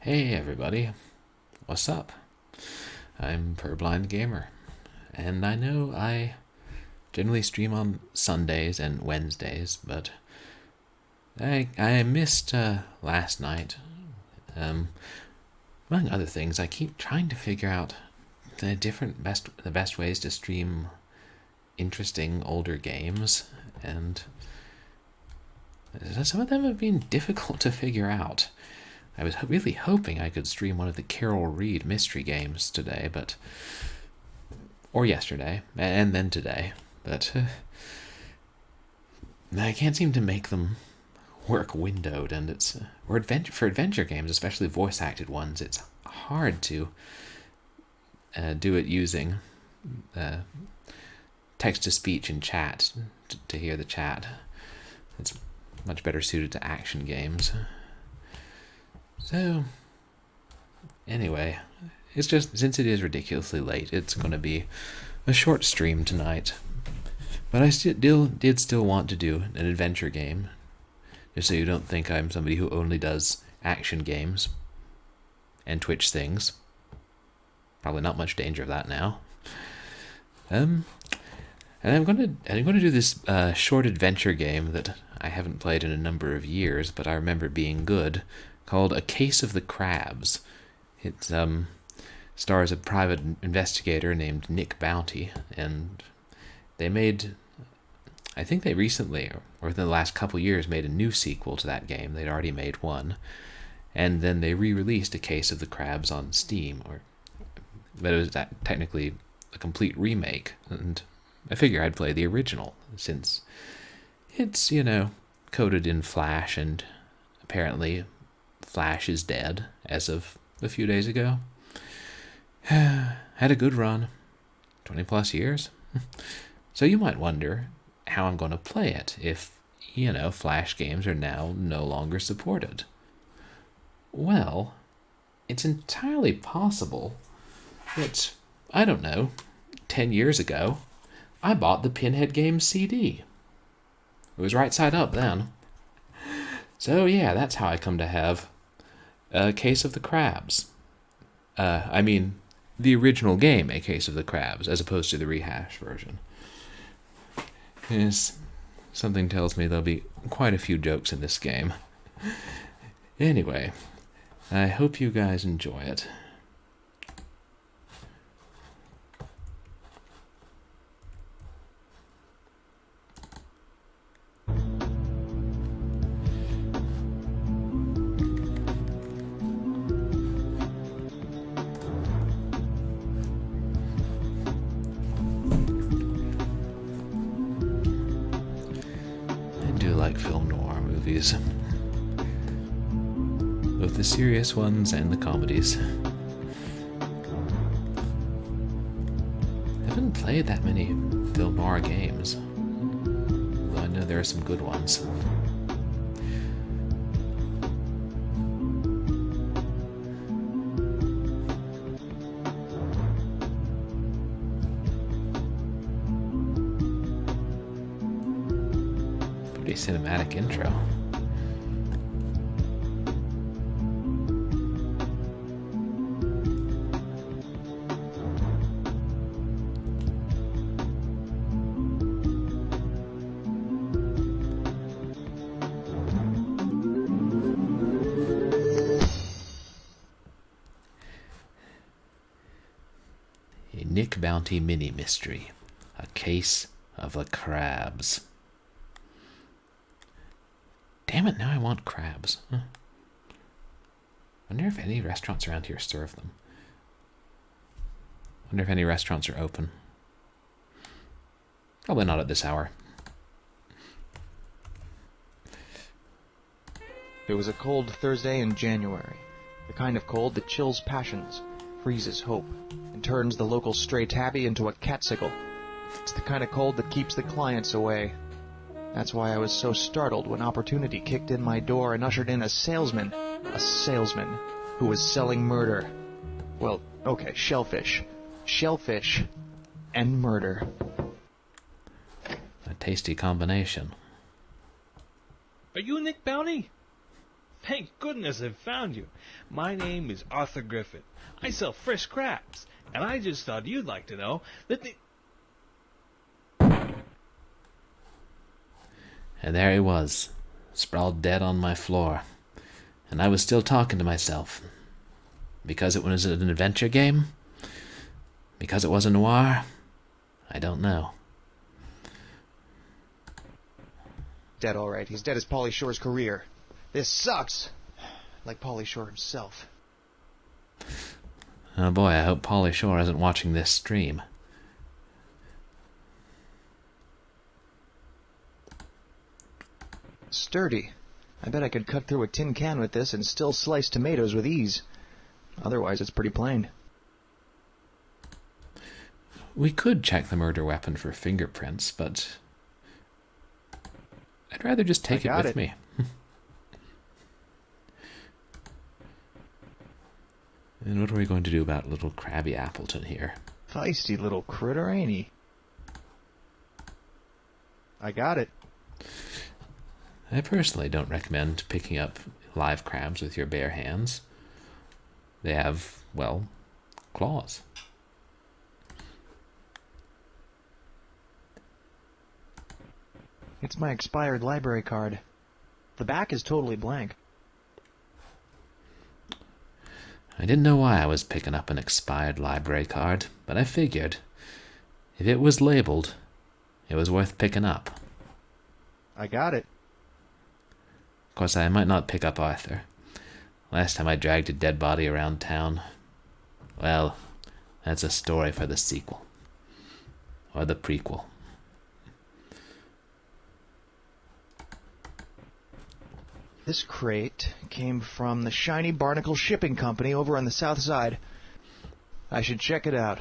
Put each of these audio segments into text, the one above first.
Hey everybody, what's up? I'm Purblind Gamer, and I know I generally stream on Sundays and Wednesdays, but I missed last night. Among other things, I keep trying to figure out the best ways to stream interesting older games, and some of them have been difficult to figure out. I was really hoping I could stream one of the Carol Reed mystery games today, or yesterday, and then today, but I can't seem to make them work windowed, and for adventure games, especially voice-acted ones, it's hard to do it using text-to-speech and chat to hear the chat. It's much better suited to action games. So, anyway, it's just, since it is ridiculously late, it's going to be a short stream tonight. But I did still want to do an adventure game, just so you don't think I'm somebody who only does action games and Twitch things. Probably not much danger of that now. And I'm going to do this short adventure game that I haven't played in a number of years, but I remember being good, called A Case of the Crabs. It stars a private investigator named Nick Bounty, and I think they recently, or within the last couple years, made a new sequel to that game. They'd already made one, and then they re-released A Case of the Crabs on Steam, but it was technically a complete remake, and I figure I'd play the original, since it's, coded in Flash, and apparently Flash is dead as of a few days ago. Had a good run. 20 plus years. So you might wonder how I'm going to play it if, Flash games are now no longer supported. Well, it's entirely possible that, 10 years ago, I bought the Pinhead Games CD. It was right side up then. So yeah, that's how I come to have A Case of the Crabs. The original game, A Case of the Crabs, as opposed to the rehash version. Yes, something tells me there'll be quite a few jokes in this game. Anyway, I hope you guys enjoy it. Like film noir movies, both the serious ones and the comedies. I haven't played that many film noir games, though I know there are some good ones. Cinematic intro. A Nick Bounty mini mystery. A Case of the Crabs. Damn it, now I want crabs. Wonder if any restaurants around here serve them. Wonder if any restaurants are open. Probably not at this hour. It was a cold Thursday in January. The kind of cold that chills passions, freezes hope, and turns the local stray tabby into a catsicle. It's the kind of cold that keeps the clients away. That's why I was so startled when opportunity kicked in my door and ushered in a salesman who was selling murder. Well, okay, shellfish, and murder. A tasty combination. Are you Nick Bounty? Thank goodness I've found you. My name is Arthur Griffin. I sell fresh crabs, and I just thought you'd like to know that the... And there he was, sprawled dead on my floor. And I was still talking to myself. Because it was an adventure game? Because it was a noir? I don't know. Dead, all right. He's dead as Pauly Shore's career. This sucks. Like Pauly Shore himself. Oh boy, I hope Pauly Shore isn't watching this stream. Sturdy. I bet I could cut through a tin can with this and still slice tomatoes with ease. Otherwise, it's pretty plain. We could check the murder weapon for fingerprints, but I'd rather just take it with me. And what are we going to do about little Krabby Appleton here? Feisty little critter, ain't he? I got it. I personally don't recommend picking up live crabs with your bare hands. They have, well, claws. It's my expired library card. The back is totally blank. I didn't know why I was picking up an expired library card, but I figured if it was labeled, it was worth picking up. I got it. Of course, I might not pick up Arthur. Last time I dragged a dead body around town, well, that's a story for the sequel. Or the prequel. This crate came from the Shiny Barnacle Shipping Company over on the south side. I should check it out.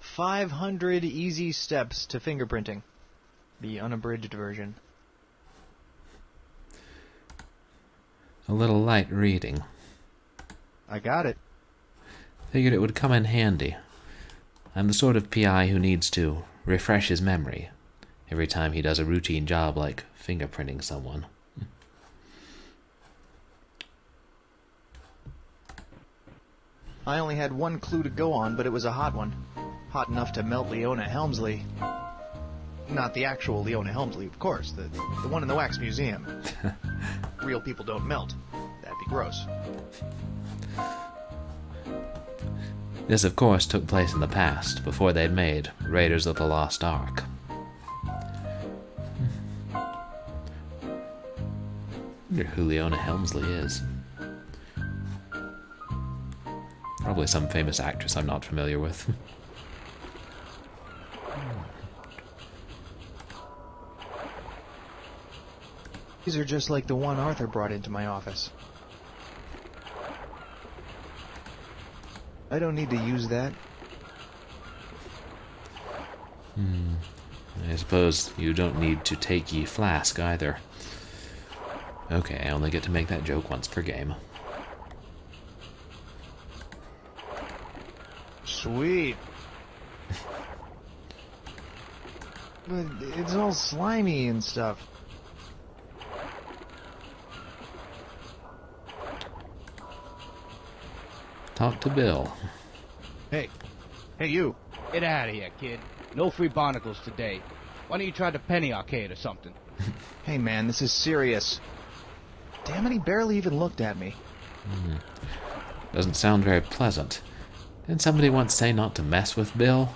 "500 easy steps to fingerprinting." The unabridged version. A little light reading. I got it. Figured it would come in handy. I'm the sort of PI who needs to refresh his memory every time he does a routine job like fingerprinting someone. I only had one clue to go on, but it was a hot one. Hot enough to melt Leona Helmsley. Not the actual Leona Helmsley, of course. The one in the Wax Museum. Real people don't melt. That'd be gross. This, of course, took place in the past, before they'd made Raiders of the Lost Ark. Wonder who Leona Helmsley is. Probably some famous actress I'm not familiar with. These are just like the one Arthur brought into my office. I don't need to use that. I suppose you don't need to take ye flask either. Okay, I only get to make that joke once per game. Sweet. But it's all slimy and stuff. Talk to Bill. Hey. Hey, you. Get out of here, kid. No free barnacles today. Why don't you try the penny arcade or something? Hey, man, this is serious. Damn it, he barely even looked at me. Doesn't sound very pleasant. Didn't somebody once say not to mess with Bill?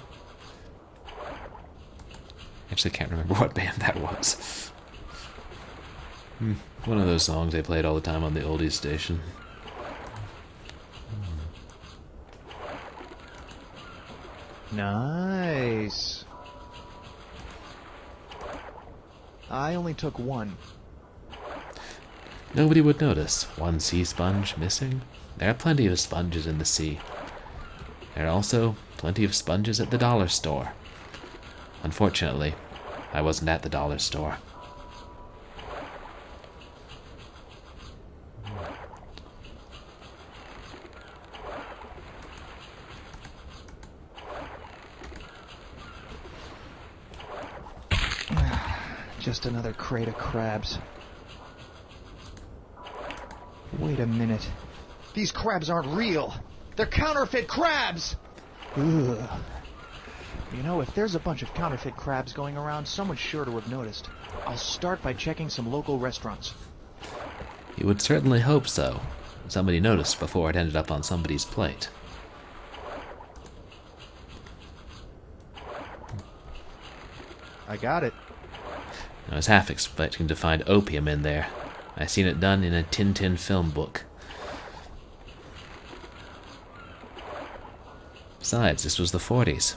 Actually, can't remember what band that was. One of those songs they played all the time on the oldies station. Nice. I only took one. Nobody would notice. One sea sponge missing. There are plenty of sponges in the sea. There are also plenty of sponges at the dollar store. Unfortunately, I wasn't at the dollar store. Just another crate of crabs. Wait a minute. These crabs aren't real. They're counterfeit crabs! Ugh. You know, if there's a bunch of counterfeit crabs going around, someone's sure to have noticed. I'll start by checking some local restaurants. You would certainly hope so. Somebody noticed before it ended up on somebody's plate. I got it. I was half expecting to find opium in there. I seen it done in a Tintin film book. Besides, this was the 40s.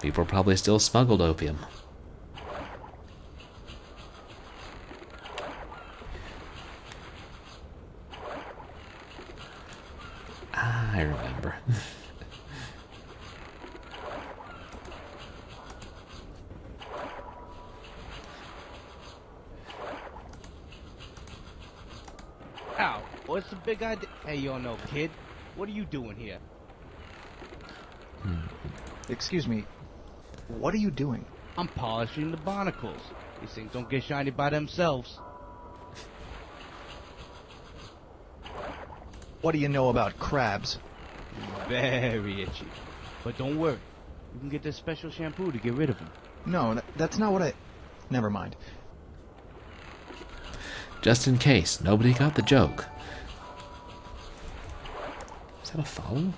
People probably still smuggled opium. I remember. Ow, what's the big idea? Hey, yo, no, kid. What are you doing here? Excuse me. What are you doing? I'm polishing the barnacles. These things don't get shiny by themselves. What do you know about crabs? Very itchy. But don't worry. You can get this special shampoo to get rid of them. No, that's not what I... Never mind. Just in case nobody got the joke. Is that a follow?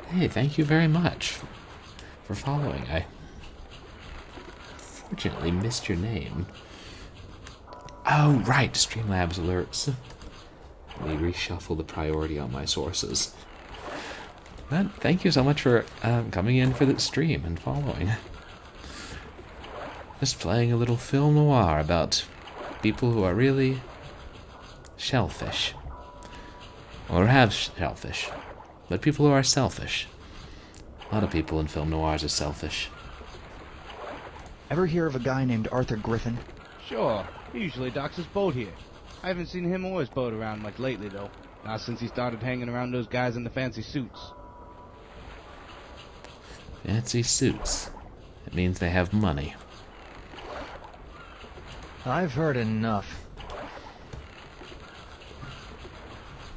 Hey, thank you very much for following. I fortunately missed your name. Oh, right, Streamlabs alerts. Let me reshuffle the priority on my sources. But thank you so much for coming in for the stream and following. Just playing a little film noir about people who are really shellfish. Or have shellfish. But people who are selfish. A lot of people in film noirs are selfish. Ever hear of a guy named Arthur Griffin? Sure. He usually docks his boat here. I haven't seen him or his boat around much lately, though. Not since he started hanging around those guys in the fancy suits. Fancy suits. It means they have money. I've heard enough.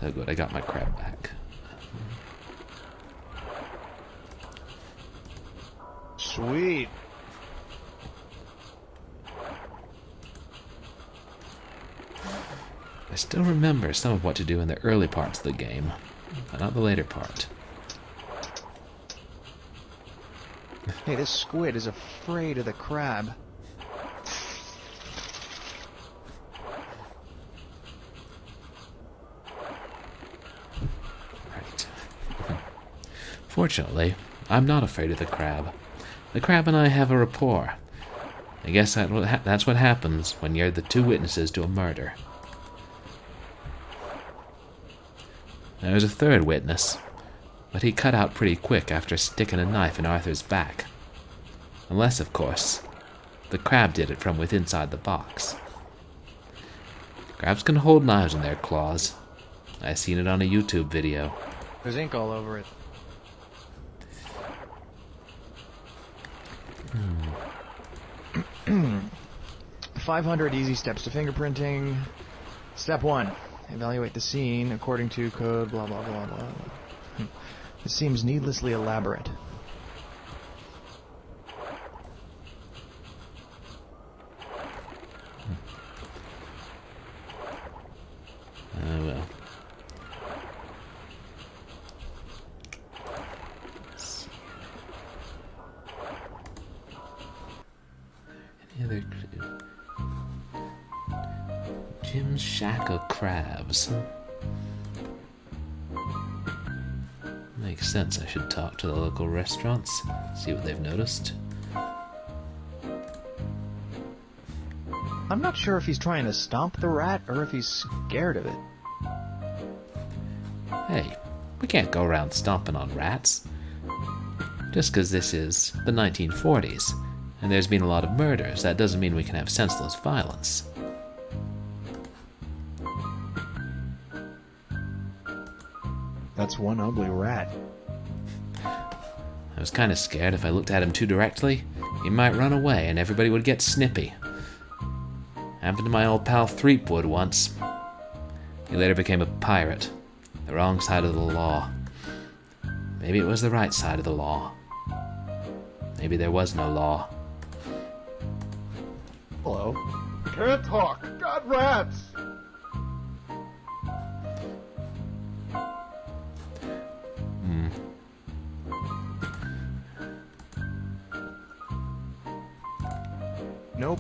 Oh good, I got my crab back. Sweet. I still remember some of what to do in the early parts of the game, but not the later part. Hey, this squid is afraid of the crab. Right. Fortunately, I'm not afraid of the crab. The crab and I have a rapport. I guess that's what happens when you're the two witnesses to a murder. There's a third witness, but he cut out pretty quick after sticking a knife in Arthur's back. Unless, of course, the crab did it from within inside the box. Crabs can hold knives in their claws. I seen it on a YouTube video. There's ink all over it. 500 easy steps to fingerprinting. Step 1. Evaluate the scene according to code blah blah blah blah. This seems needlessly elaborate. Oh well. Let's see. Any other clue? Jim's Shack of Crabs. Makes sense. I should talk to the local restaurants, see what they've noticed. I'm not sure if he's trying to stomp the rat or if he's scared of it. Hey, we can't go around stomping on rats. Just because this is the 1940s, and there's been a lot of murders, that doesn't mean we can have senseless violence. That's one ugly rat. I was kind of scared if I looked at him too directly, he might run away and everybody would get snippy. Happened to my old pal Threepwood once. He later became a pirate. The wrong side of the law. Maybe it was the right side of the law. Maybe there was no law. Hello. Can't talk. God rats! Nope.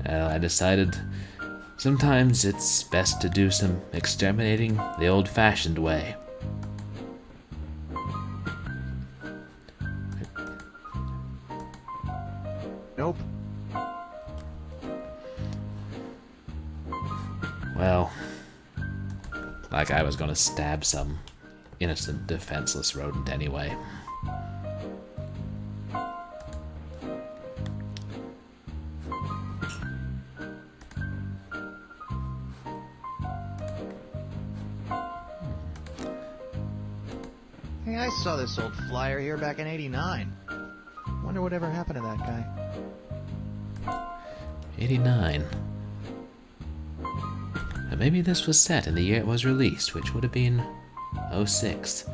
Well, I decided sometimes it's best to do some exterminating the old-fashioned way. Nope. Well, like I was gonna stab some innocent, defenseless rodent anyway. Hey, I saw this old flyer here back in '89. Wonder whatever happened to that guy. 89. But maybe this was set in the year it was released, which would have been '06.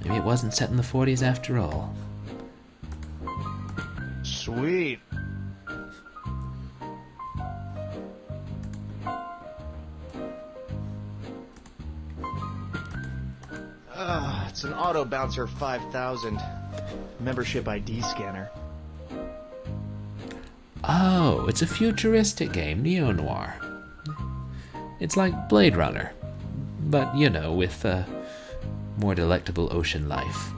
Maybe it wasn't set in the 40s after all. Sweet. It's an Auto Bouncer 5000 membership ID scanner. Oh, it's a futuristic game, neo-noir. It's like Blade Runner, but, you know, with more delectable ocean life.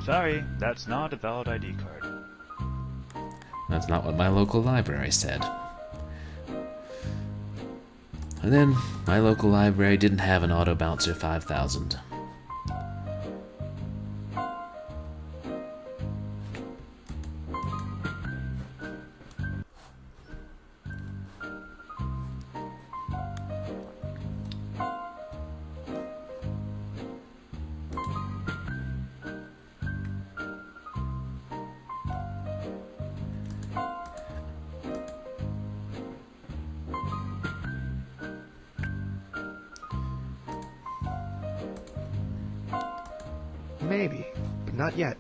Sorry, that's not a valid ID card. That's not what my local library said. And then, my local library didn't have an Auto Bouncer 5000. Maybe, but not yet.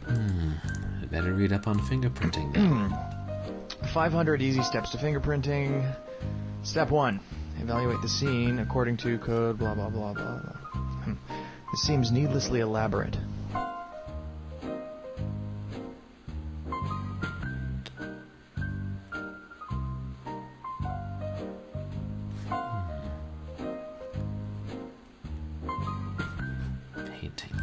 I'd better read up on fingerprinting now. 500 easy steps to fingerprinting. Step 1. Evaluate the scene according to code blah blah blah blah blah. This seems needlessly elaborate. Painting.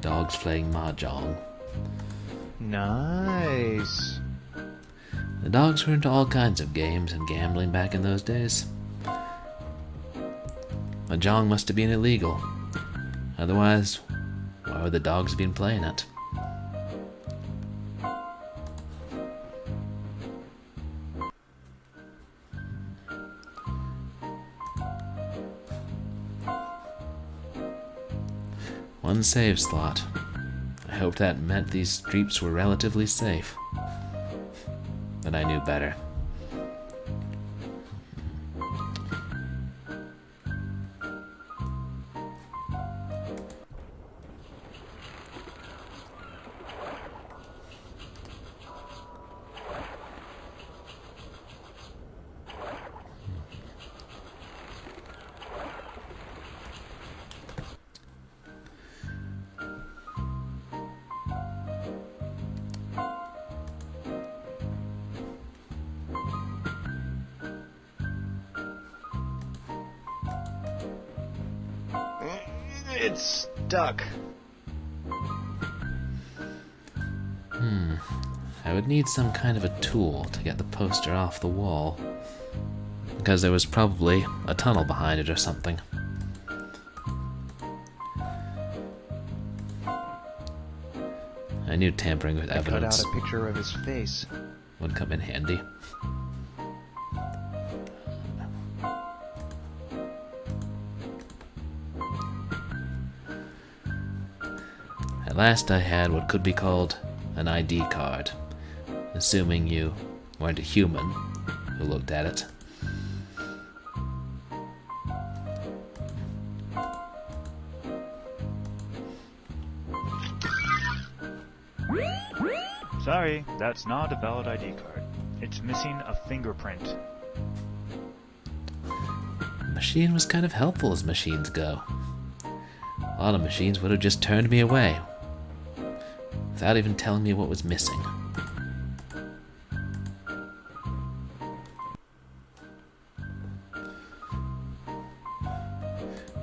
Dogs playing mahjong. Nice. The dogs were into all kinds of games and gambling back in those days. Mahjong must have been illegal. Otherwise, why would the dogs have been playing it? One save slot. I hoped that meant these streets were relatively safe. But I knew better. It's stuck. I would need some kind of a tool to get the poster off the wall. Because there was probably a tunnel behind it or something. I knew tampering with I cut evidence out a picture of his face. would come in handy. At last I had what could be called an ID card, assuming you weren't a human who looked at it. Sorry, that's not a valid ID card. It's missing a fingerprint. The machine was kind of helpful as machines go. A lot of machines would have just turned me away without even telling me what was missing.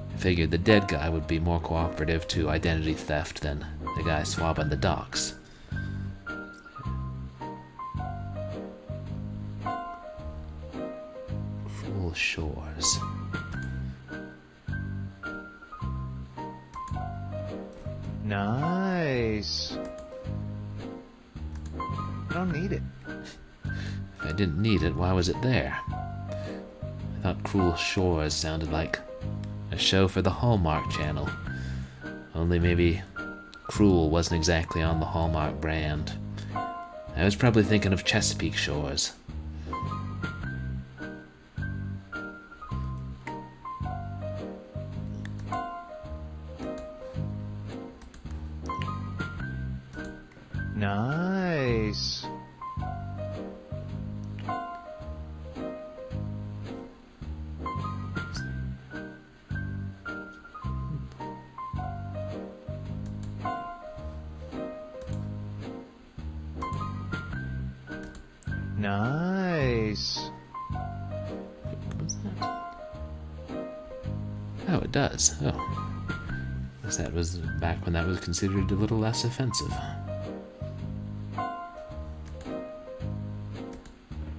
I figured the dead guy would be more cooperative to identity theft than the guy swabbing the docks. Cruel shores. Nice. I don't need it. If I didn't need it, why was it there? I thought Cruel Shores sounded like a show for the Hallmark Channel. Only maybe Cruel wasn't exactly on the Hallmark brand. I was probably thinking of Chesapeake Shores. Nice. Nice. What was that? Oh, it does. Oh. Guess that was back when that was considered a little less offensive.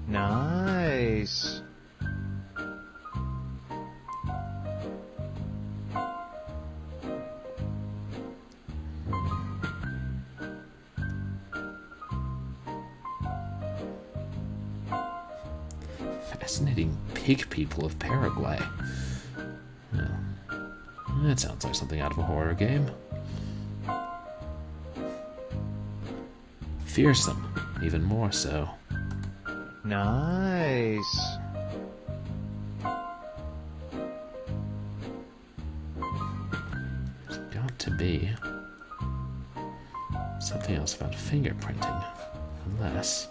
Nice. Fascinating pig people of Paraguay. Well, that sounds like something out of a horror game. Fearsome, even more so. Nice. There's got to be something else about fingerprinting. Unless...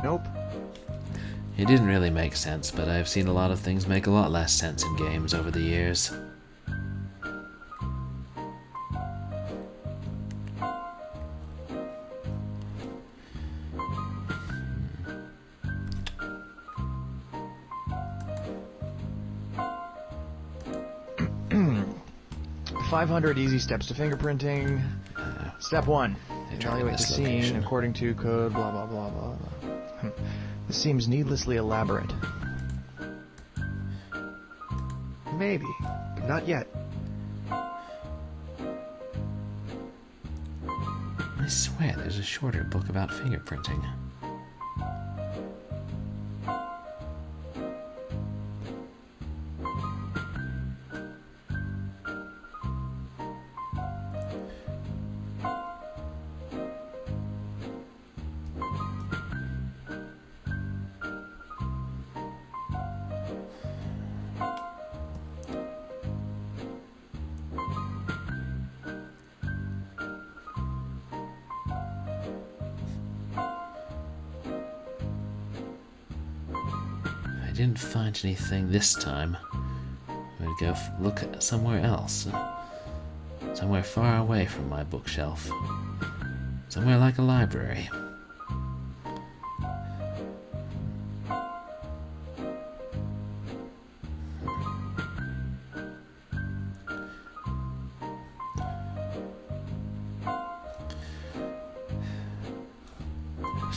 Nope. It didn't really make sense, but I've seen a lot of things make a lot less sense in games over the years. .500 easy steps to fingerprinting. Step 1. They tried Evaluate the this scene location. according to code, blah, blah, blah, blah, blah. This seems needlessly elaborate. Maybe, but not yet. I swear there's a shorter book about fingerprinting. I didn't find anything this time. I'm gonna go look somewhere else. Somewhere far away from my bookshelf. Somewhere like a library.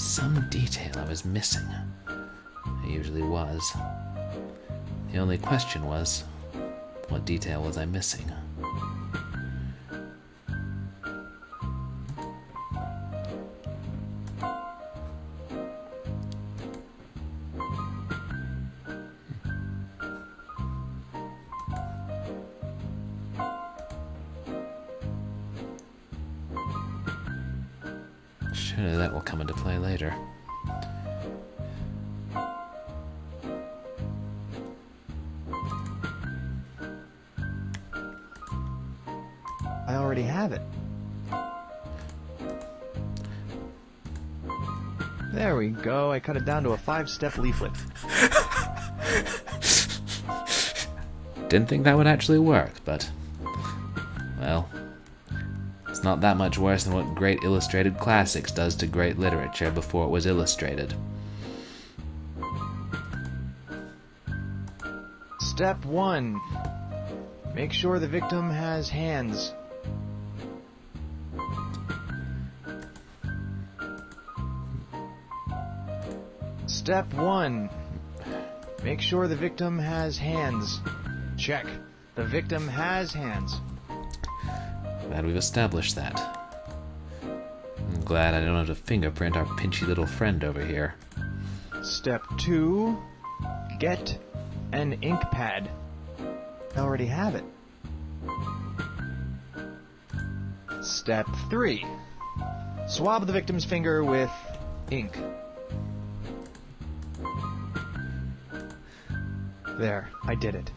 some detail I was missing. I usually was. The only question was, what detail was I missing? Surely that will come into play later. I already have it. There we go. I cut it down to a 5-step leaflet. Didn't think that would actually work, but... well... it's not that much worse than what great illustrated classics does to great literature before it was illustrated. Step 1. Make sure the victim has hands. Step 1. Make sure the victim has hands. Check. The victim has hands. Glad we've established that. I'm glad I don't have to fingerprint our pinchy little friend over here. Step 2. Get an ink pad. I already have it. Step 3. Swab the victim's finger with ink. There, I did it.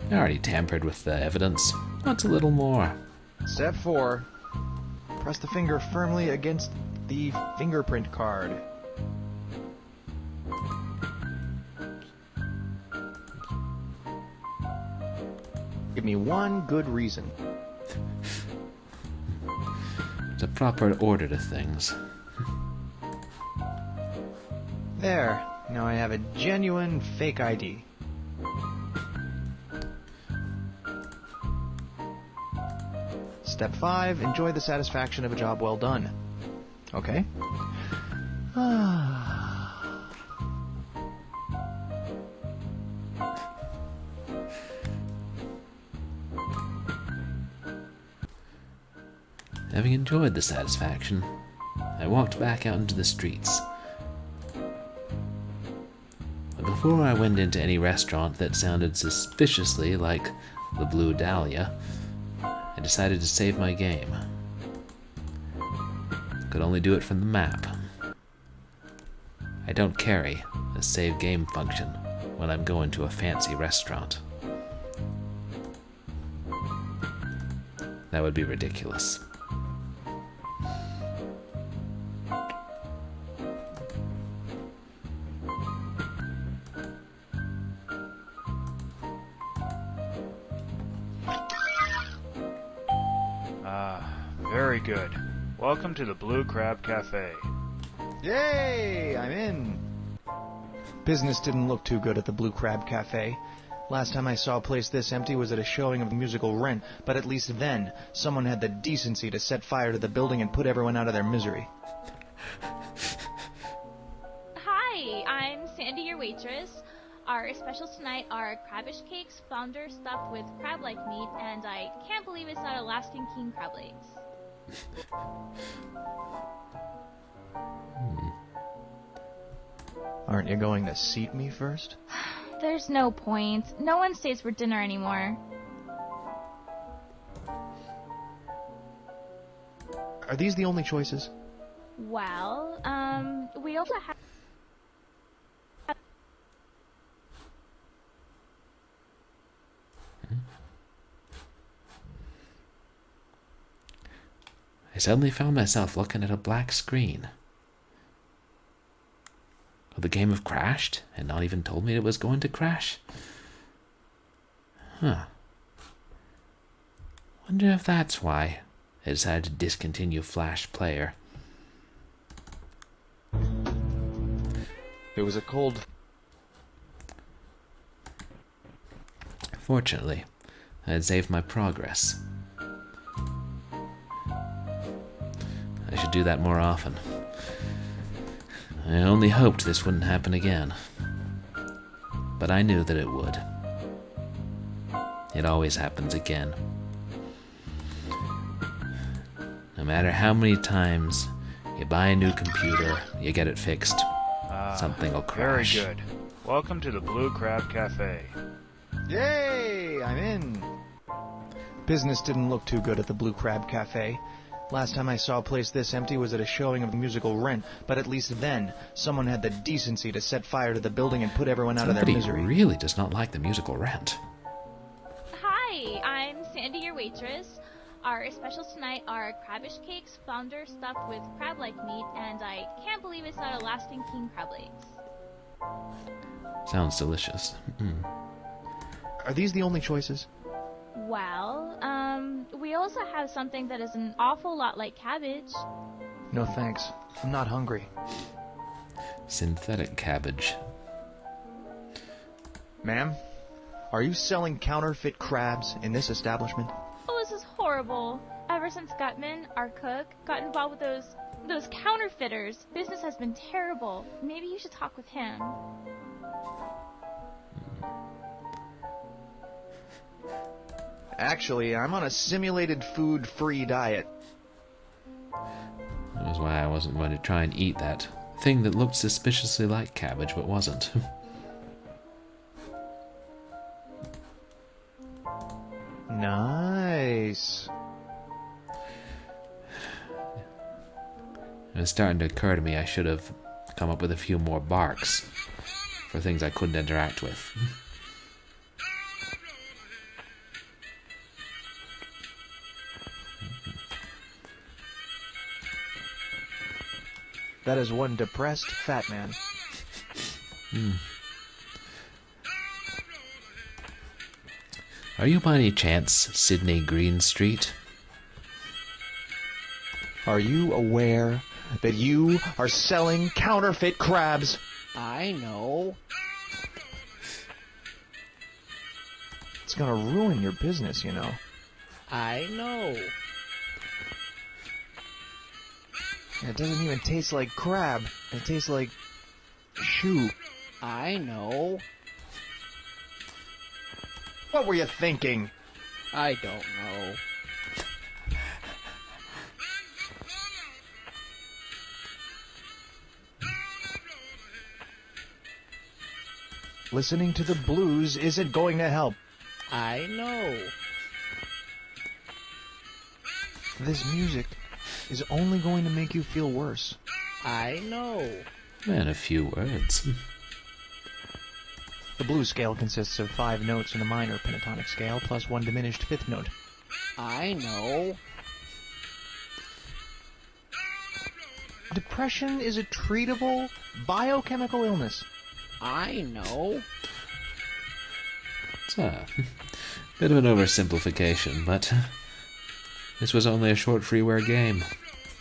I already tampered with the evidence. What's a little more? Step 4. Press the finger firmly against the fingerprint card. Give me one good reason. There's a proper order to things. There. Now I have a genuine fake ID. Step 5. Enjoy the satisfaction of a job well done. Okay. Having enjoyed the satisfaction, I walked back out into the streets. But before I went into any restaurant that sounded suspiciously like the Blue Dahlia, I decided to save my game. Could only do it from the map. I don't carry a save game function when I'm going to a fancy restaurant. That would be ridiculous. Very good. Welcome to the Blue Crab Cafe. Yay! I'm in! Business didn't look too good at the Blue Crab Cafe. Last time I saw a place this empty was at a showing of the musical Rent, but at least then, someone had the decency to set fire to the building and put everyone out of their misery. Hi, I'm Sandy, your waitress. Our specials tonight are crabbish cakes, flounder stuffed with crab-like meat, and I can't believe it's not Alaskan king crab legs. Aren't you going to seat me first? There's no point. No one stays for dinner anymore. Are these the only choices? Well, we also have... I suddenly found myself looking at a black screen. Well, the game have crashed and not even told me it was going to crash. Huh. Wonder if that's why I decided to discontinue Flash Player. It was a cold... Fortunately, I had saved my progress. I should do that more often. I only hoped this wouldn't happen again. But I knew that it would. It always happens again. No matter how many times you buy a new computer, you get it fixed, something will crash. Very good. Welcome to the Blue Crab Cafe. Yay! I'm in. Business didn't look too good at the Blue Crab Cafe. Last time I saw a place this empty was at a showing of the musical Rent, but at least then, someone had the decency to set fire to the building and put everyone out of their Somebody misery. really does not like the musical Rent. Hi, I'm Sandy, your waitress. Our specials tonight are Carapiced cakes, flounder stuffed with crab-like meat, and I can't believe it's not Alaskan king crab legs. Sounds delicious. Are these the only choices? Well, we also have something that is an awful lot like cabbage. No thanks. I'm not hungry. Synthetic cabbage. Ma'am, are you selling counterfeit crabs in this establishment? Oh, this is horrible. Ever since Gutman, our cook, got involved with those counterfeiters, business has been terrible. Maybe you should talk with him. Actually, I'm on a simulated food-free diet. That was why I wasn't going to try and eat that thing that looked suspiciously like cabbage but wasn't. Nice. It was starting to occur to me I should have come up with a few more barks for things I couldn't interact with. That is one depressed fat man. Are you by any chance Sydney Greenstreet? Are you aware that you are selling counterfeit crabs? I know. It's gonna ruin your business, you know. I know. It doesn't even taste like crab. It tastes like shoe. I know. What were you thinking? I don't know. Listening to the blues isn't going to help. I know. This music is only going to make you feel worse. I know. And a few words. The blues scale consists of 5 notes in the minor pentatonic scale, plus 1 diminished 5th note. I know. Depression is a treatable biochemical illness. I know. It's a bit of an oversimplification, but this was only a short freeware game.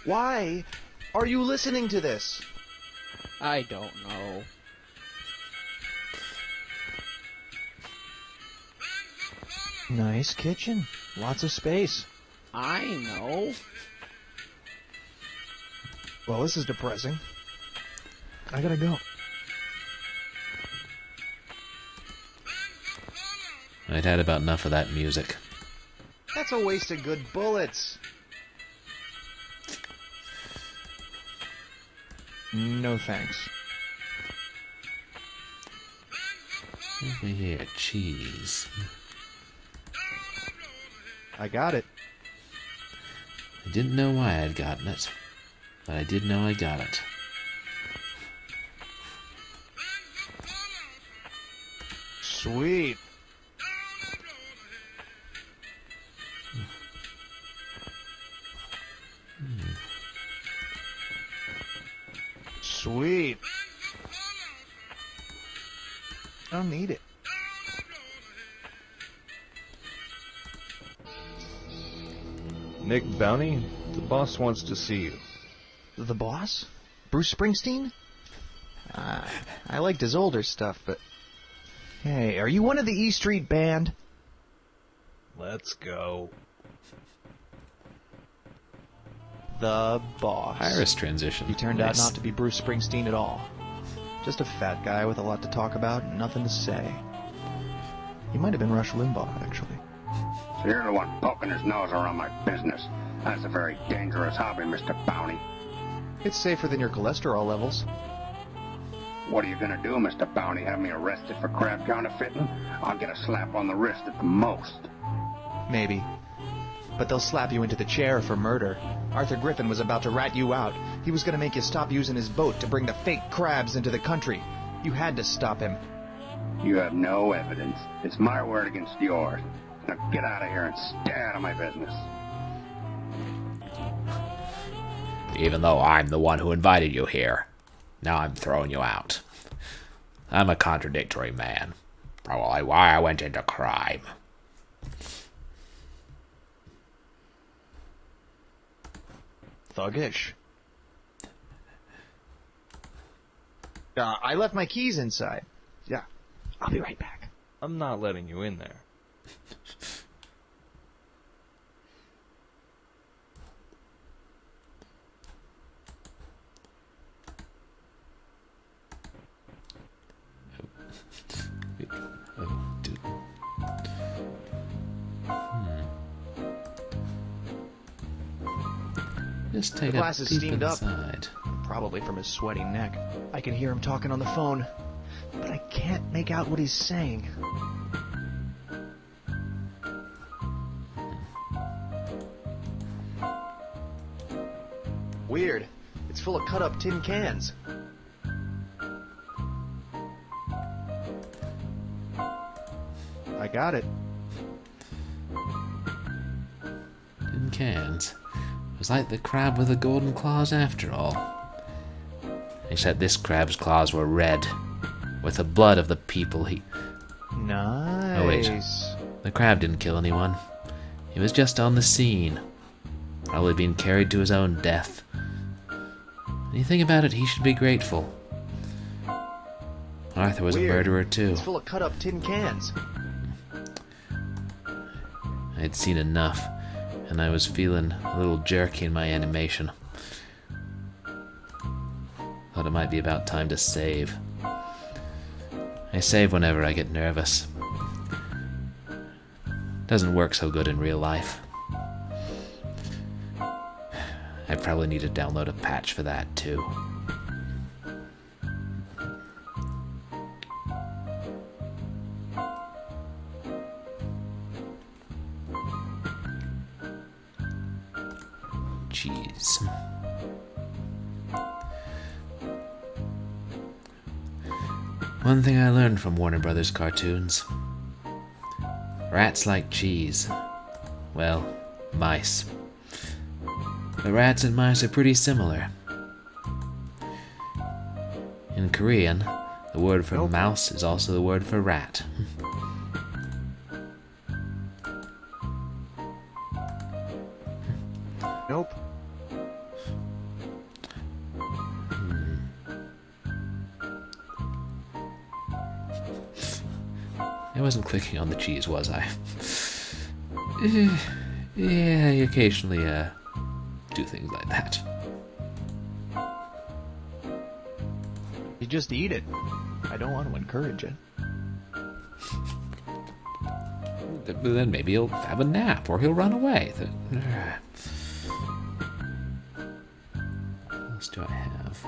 Why are you listening to this? I don't know. Nice kitchen. Lots of space. I know. Well, this is depressing. I gotta go. I'd had about enough of that music. That's a waste of good bullets. No thanks. Over here, cheese. I got it. I didn't know why I'd gotten it, but I did know I got it. Sweet. Sweet. I don't need it. Nick Bounty, the boss wants to see you. The boss? Bruce Springsteen? I liked his older stuff, but... Hey, are you one of the E Street Band? Let's go. the boss. Iris transition. He turned out not to be Bruce Springsteen at all. Just a fat guy with a lot to talk about and nothing to say. He might have been Rush Limbaugh, actually. So you're the one poking his nose around my business. That's a very dangerous hobby, Mr. Bounty. It's safer than your cholesterol levels. What are you gonna do, Mr. Bounty? Have me arrested for crab counterfeiting? I'll get a slap on the wrist at the most. Maybe. But they'll slap you into the chair for murder. Arthur Griffin was about to rat you out. He was gonna make you stop using his boat to bring the fake crabs into the country. You had to stop him. You have no evidence. It's my word against yours. Now get out of here and stay out of my business. Even though I'm the one who invited you here, now I'm throwing you out. I'm a contradictory man. Probably why I went into crime. Thuggish. I left my keys inside. Yeah, I'll be right back. I'm not letting you in there. Just take The a glass is peep steamed up. inside. Probably from his sweaty neck. I can hear him talking on the phone, but I can't make out what he's saying. Weird. It's full of cut-up tin cans. I got it. In cans. It was like the crab with the golden claws after all. Except this crab's claws were red, with the blood of the people he... Nice. Oh, wait. The crab didn't kill anyone. He was just on the scene. Probably being carried to his own death. When you think about it, he should be grateful. Arthur was Weird. a murderer too. It's full of cut-up tin cans. I'd seen enough, and I was feeling a little jerky in my animation. Thought it might be about time to save. I save whenever I get nervous. Doesn't work so good in real life. I probably need to download a patch for that too. Jeez. One thing I learned from Warner Brothers cartoons. Rats like cheese. Well, mice. But rats and mice are pretty similar. In Korean, the word for mouse is also the word for rat. Nope. I wasn't clicking on the cheese, was I? Yeah, I occasionally do things like that. You just eat it. I don't want to encourage it. Then maybe he'll have a nap, or he'll run away. What else do I have?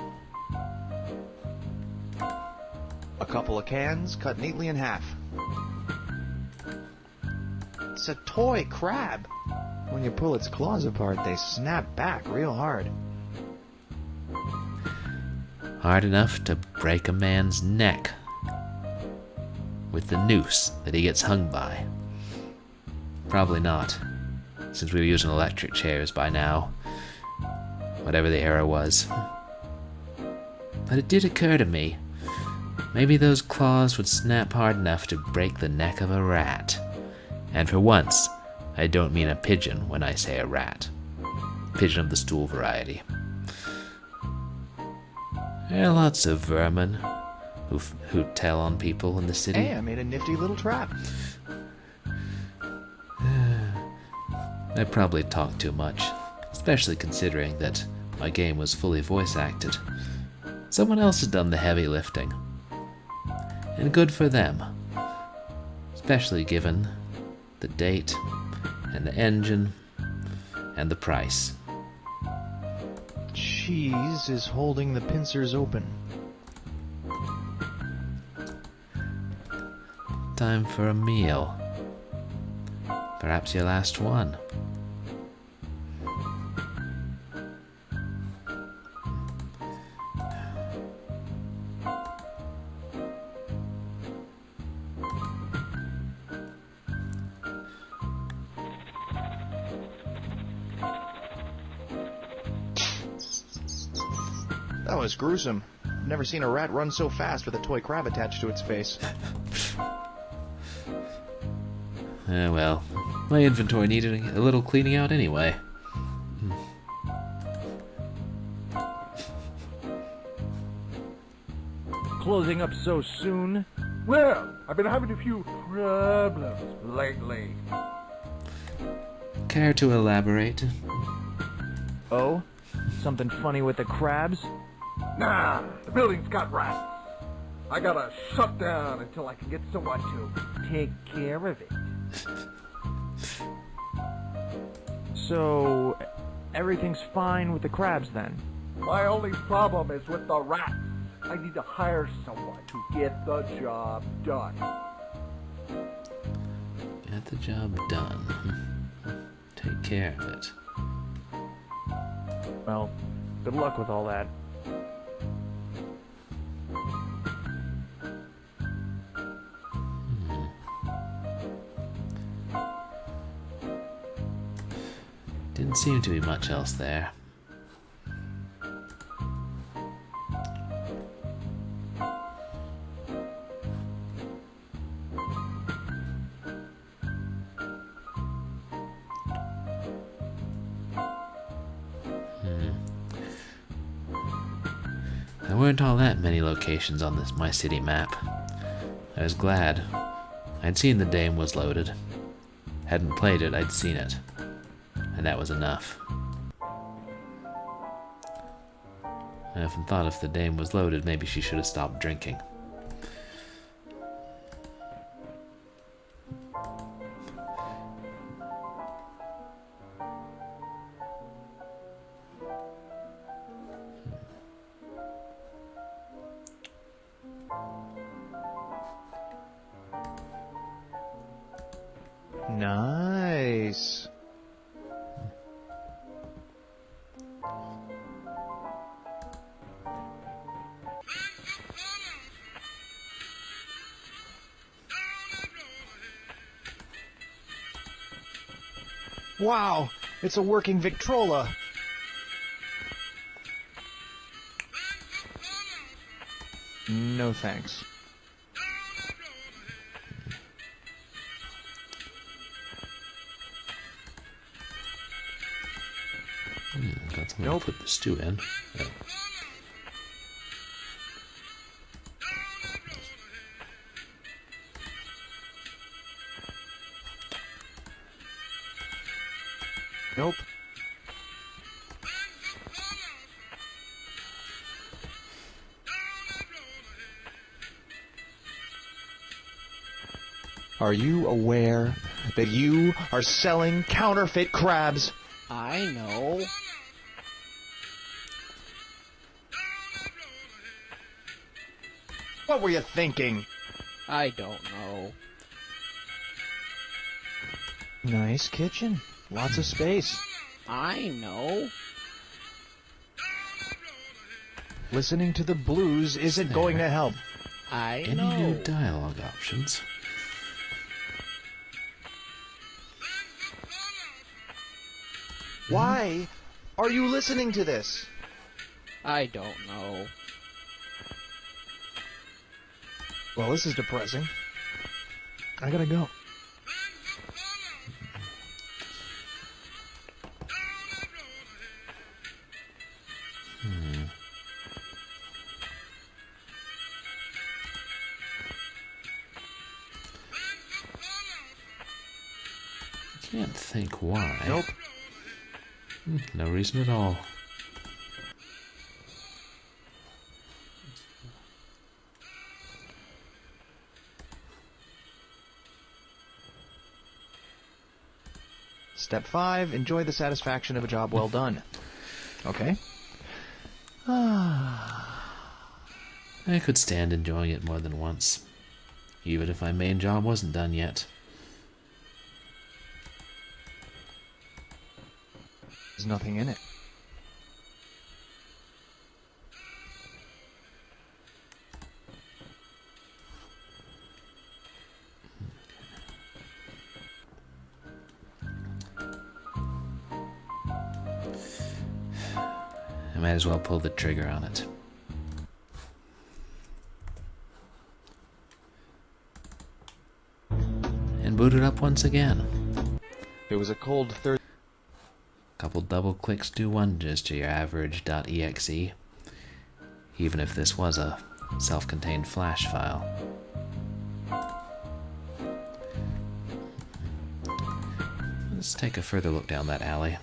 A couple of cans cut neatly in half. It's a toy crab. When you pull its claws apart, they snap back real hard. Hard enough to break a man's neck with the noose that he gets hung by. Probably not, since we were using electric chairs by now, whatever the era was. But it did occur to me, maybe those claws would snap hard enough to break the neck of a rat. And for once, I don't mean a pigeon when I say a rat. Pigeon of the stool variety. There are lots of vermin who tell on people in the city. Hey, I made a nifty little trap. I probably talk too much, especially considering that my game was fully voice acted. Someone else has done the heavy lifting. And good for them. Especially given the date, and the engine, and the price. Cheese is holding the pincers open. Time for a meal. Perhaps your last one. That was gruesome. I've never seen a rat run so fast with a toy crab attached to its face. Well, my inventory needed a little cleaning out anyway. Closing up so soon? Well, I've been having a few problems lately. Care to elaborate? Oh? Something funny with the crabs? Nah, the building's got rats. I gotta shut down until I can get someone to take care of it. So, everything's fine with the crabs then? My only problem is with the rats. I need to hire someone to get the job done. Get the job done. Take care of it. Well, good luck with all that. Didn't seem to be much else there. There weren't all that many locations on this My City map. I was glad. I'd seen the Dame was loaded. Hadn't played it, I'd seen it. And that was enough. I often thought if the Dame was loaded, maybe she should have stopped drinking. Nice. Wow, it's a working Victrola. No thanks. Got something Nope. to put the stew in. Oh. Nope. Are you aware that you are selling counterfeit crabs? I know. What were you thinking? I don't know. Nice kitchen. Lots of space. I know. Listening to the blues isn't going to help. I Any know. new dialogue options? Why are you listening to this? I don't know. Well, this is depressing. I gotta go. Can't think why. Nope. No reason at all. Step 5, enjoy the satisfaction of a job well done. Okay. I could stand enjoying it more than once, even if my main job wasn't done yet. There's nothing in it. I might as well pull the trigger on it. And boot it up once again. It was a cold Thursday. Couple double clicks do wonders to your average .exe, even if this was a self-contained flash file. Let's take a further look down that alley.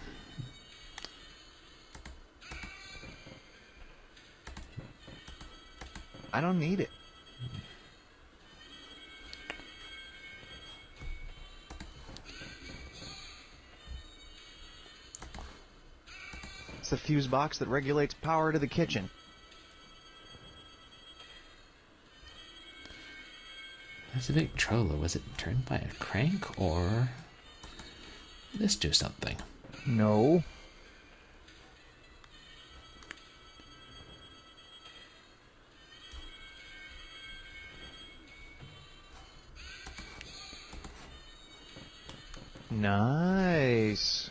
I don't need it. It's the fuse box that regulates power to the kitchen. That's a Victrola. Was it turned by a crank, or did this do something? No. Nice.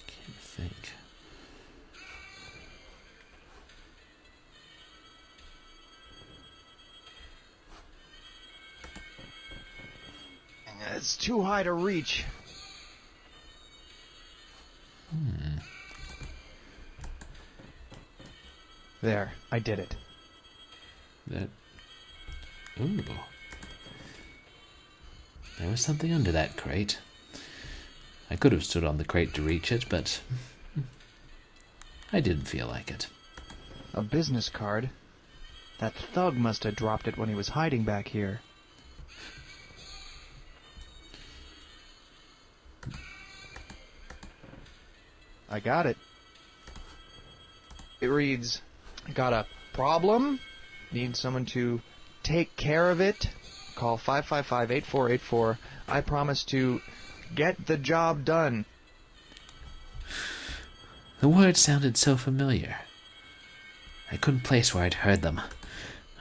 Can't think. It's too high to reach. There, I did it. That. Ooh. There was something under that crate. I could have stood on the crate to reach it, but I didn't feel like it. A business card? That thug must have dropped it when he was hiding back here. I got it. It reads, got a problem? Need someone to take care of it? Call 555-8484. I promise to get the job done. The words sounded so familiar. I couldn't place where I'd heard them.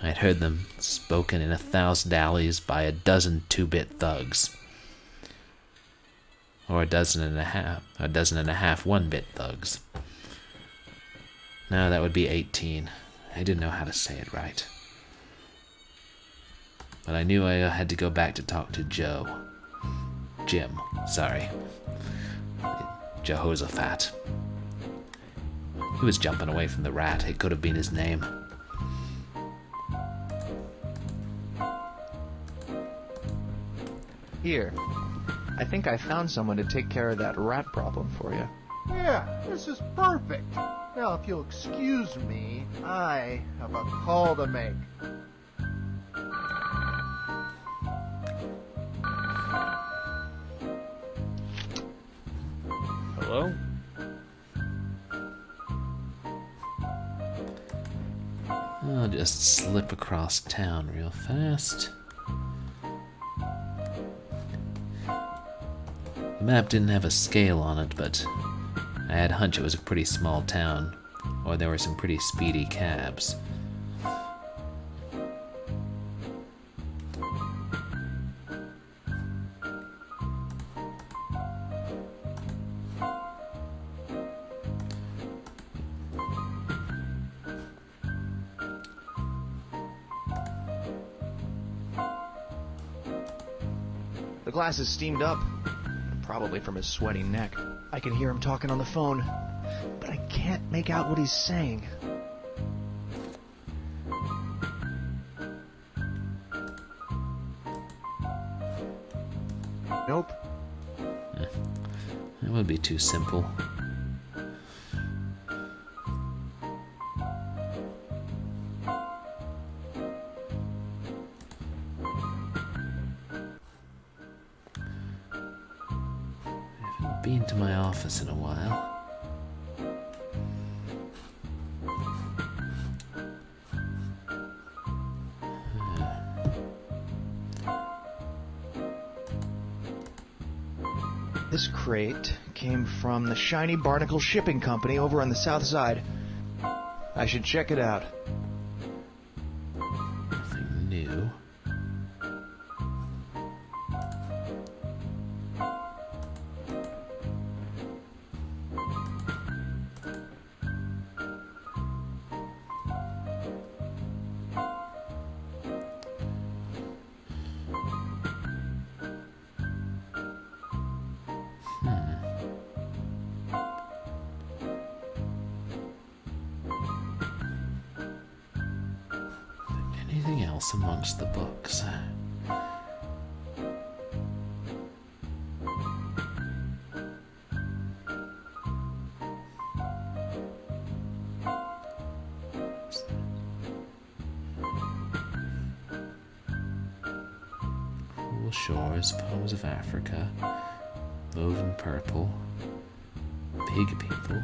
I'd heard them spoken in 1,000 alleys by a dozen 2-bit thugs. Or a dozen and a half 1-bit thugs. No, that would be 18. I didn't know how to say it right. But I knew I had to go back to talk to Jim, sorry. Jehoshaphat. He was jumping away from the rat. It could have been his name. Here. I think I found someone to take care of that rat problem for you. Yeah, this is perfect. Now, if you'll excuse me, I have a call to make. Hello? I'll just slip across town real fast. The map didn't have a scale on it, but I had a hunch it was a pretty small town, or there were some pretty speedy cabs. The glass is steamed up, probably from his sweaty neck. I can hear him talking on the phone, but I can't make out what he's saying. Nope. That would be too simple. I haven't been to my office in a while. This crate came from the Shiny Barnacle Shipping Company over on the south side. I should check it out. Nothing new. Anything else amongst the books? Cool Shores, Poems of Africa, Woven Purple, Pig People.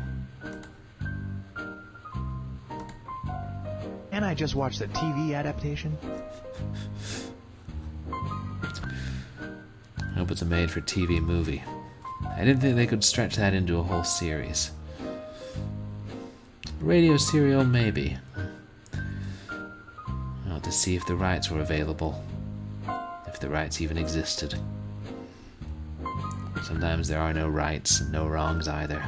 And I just watched the TV adaptation. I hope it's a made-for-TV movie. I didn't think they could stretch that into a whole series. Radio serial, maybe. I'll to see if the rights were available. If the rights even existed. Sometimes there are no rights and no wrongs either.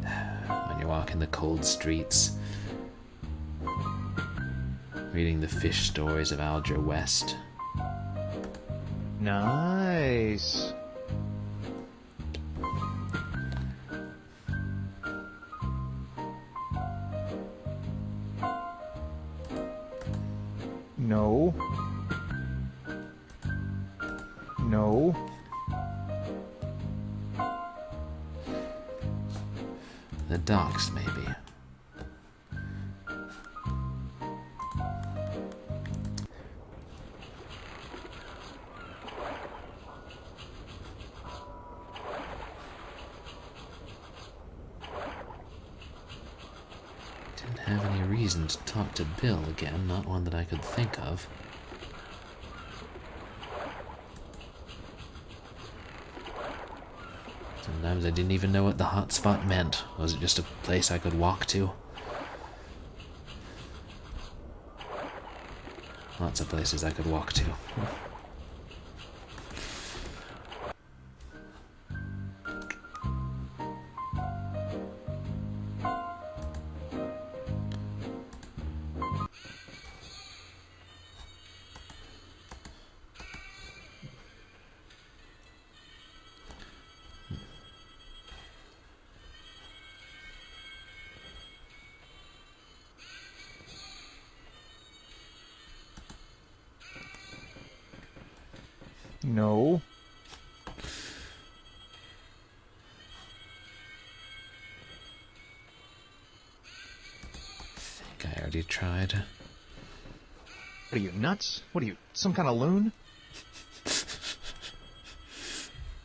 When you're walking the cold streets, reading the fish stories of Alger West. Nice. No. No. The docks, maybe. Didn't have any reason to talk to Bill again, not one that I could think of. Sometimes I didn't even know what the hot spot meant. Was it just a place I could walk to? Lots of places I could walk to. No. I think I already tried. What are you, nuts? What are you, some kind of loon?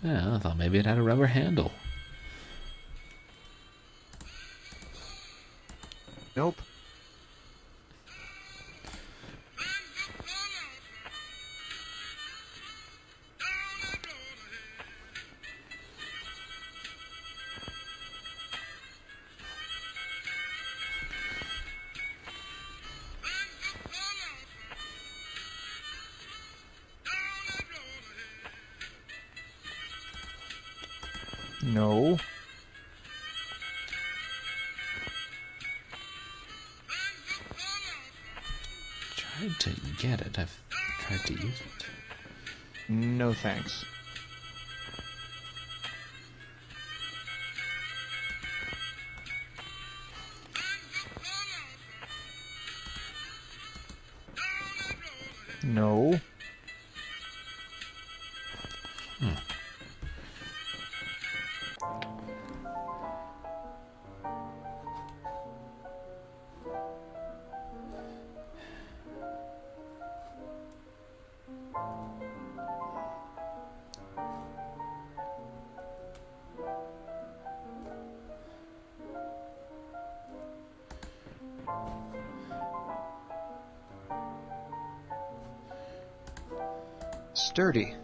Yeah, I thought maybe it had a rubber handle. Nope. No. Tried to get it. I've tried to use it. No thanks. No. Sturdy.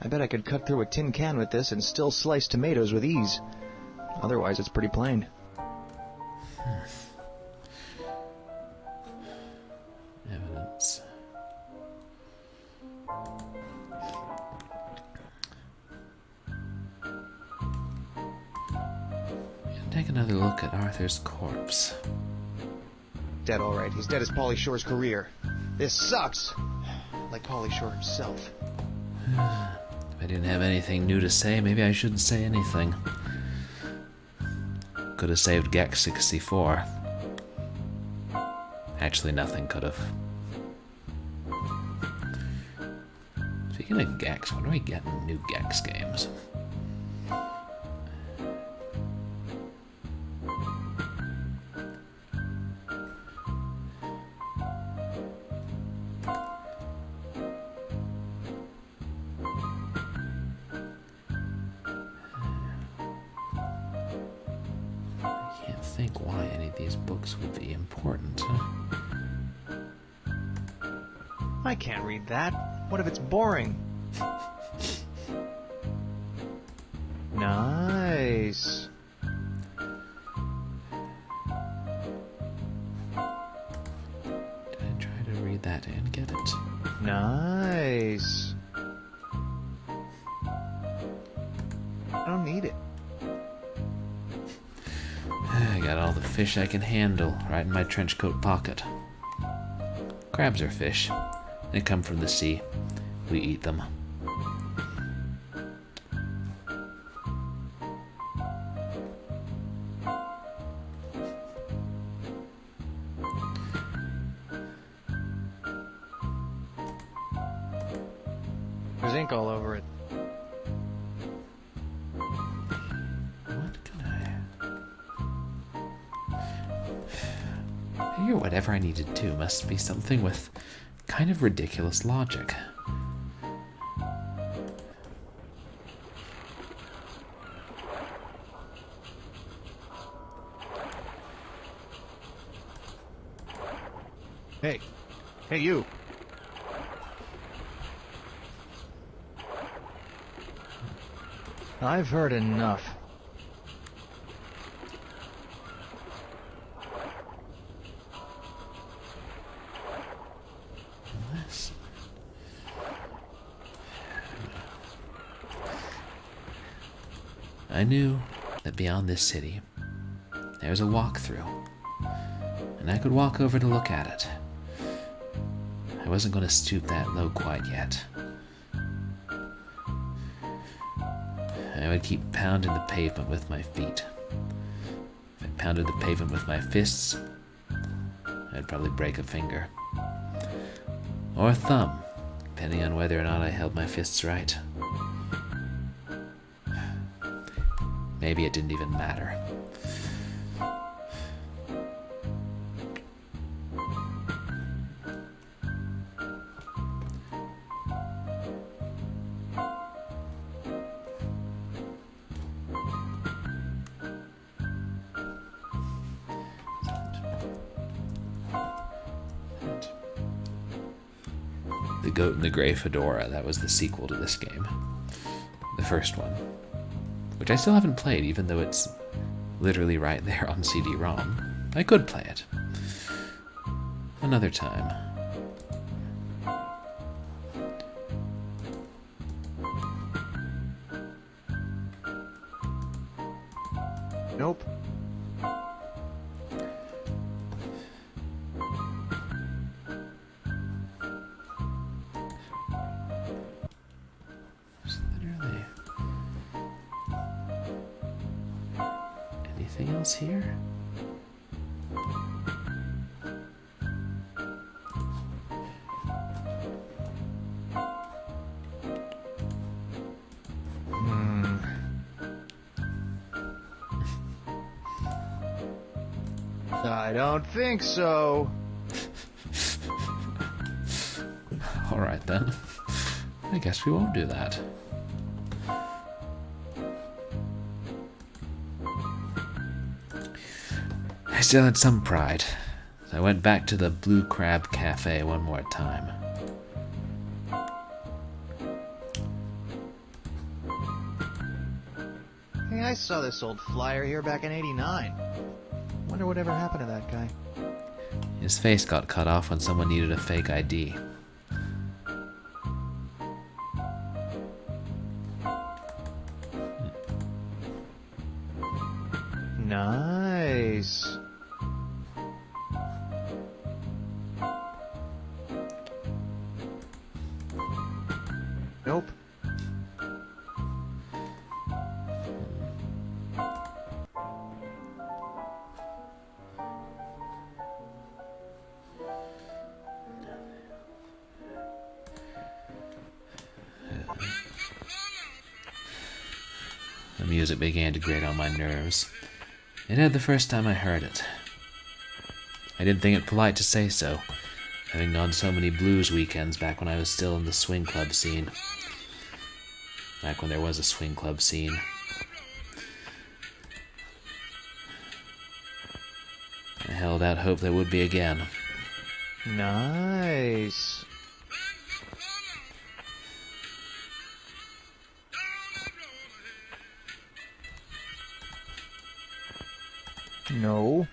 I bet I could cut through a tin can with this and still slice tomatoes with ease. Otherwise, it's pretty plain. Evidence. Take another look at Arthur's corpse. Dead, all right. He's dead as Pauly Shore's career. This sucks! Like Pauly Shore himself. If I didn't have anything new to say, maybe I shouldn't say anything. Could have saved Gex 64. Actually, nothing could have. Speaking of Gex, when are we getting new Gex games? Think why any of these books would be important. I can't read that. What if it's boring? Nice. Did I try to read that and get it? Nice. I don't need it. I got all the fish I can handle right in my trench coat pocket. Crabs are fish. They come from the sea. We eat them. There's ink all over it. Figure whatever I need to do must be something with kind of ridiculous logic. Hey. Hey, you. I've heard enough. I knew that beyond this city, there was a walkthrough, and I could walk over to look at it. I wasn't going to stoop that low quite yet. I would keep pounding the pavement with my feet. If I pounded the pavement with my fists, I'd probably break a finger. Or a thumb, depending on whether or not I held my fists right. Maybe it didn't even matter. The Goat and the Grey Fedora, that was the sequel to this game. The first one. Which I still haven't played, even though it's literally right there on CD-ROM. I could play it. Another time. Nope. Anything else here? I don't think so. Alright then. I guess we won't do that. I still had some pride. I went back to the Blue Crab Cafe one more time. Hey, I saw this old flyer here back in '89. Wonder whatever happened to that guy. His face got cut off when someone needed a fake ID. Nice. Nope. The music began to grate on my nerves. It had the first time I heard it. I didn't think it polite to say so, having gone to so many blues weekends back when I was still in the swing club scene. Back when there was a swing club scene. I held out hope there would be again. Nice. No.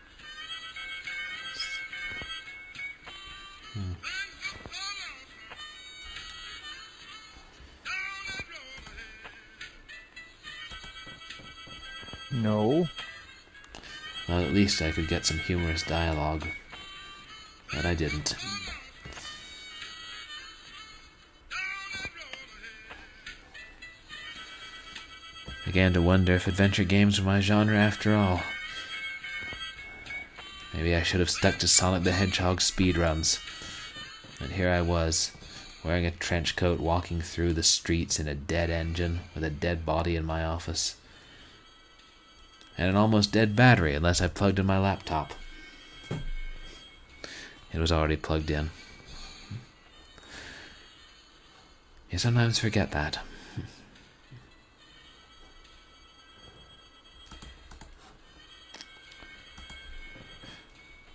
No. Well, at least I could get some humorous dialogue. But I didn't. Began to wonder if adventure games were my genre after all. Maybe I should have stuck to Sonic the Hedgehog speedruns. And here I was, wearing a trench coat, walking through the streets in a dead engine with a dead body in my office. And an almost dead battery unless I plugged in my laptop. It was already plugged in. You sometimes forget that.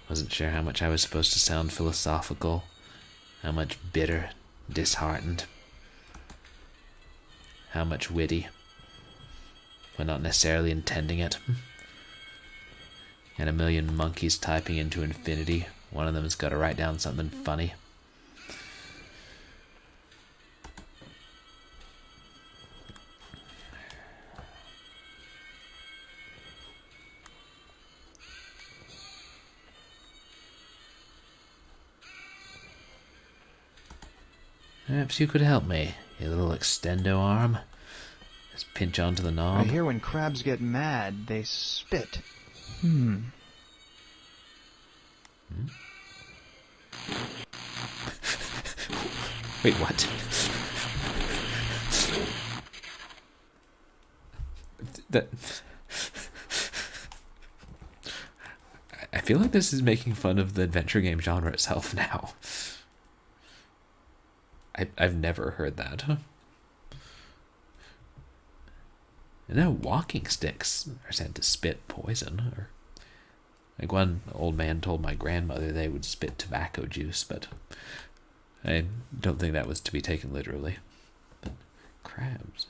Wasn't sure how much I was supposed to sound philosophical, how much bitter, disheartened, how much witty, but not necessarily intending it. And a million monkeys typing into infinity. One of them's got to write down something funny. Perhaps you could help me, you little extendo arm. Just pinch onto the knob. I hear when crabs get mad, they spit. Hmm. Wait, what? That... I feel like this is making fun of the adventure game genre itself now. I've never heard that. And now walking sticks are said to spit poison. Or, like one old man told my grandmother they would spit tobacco juice, but I don't think that was to be taken literally. But crabs.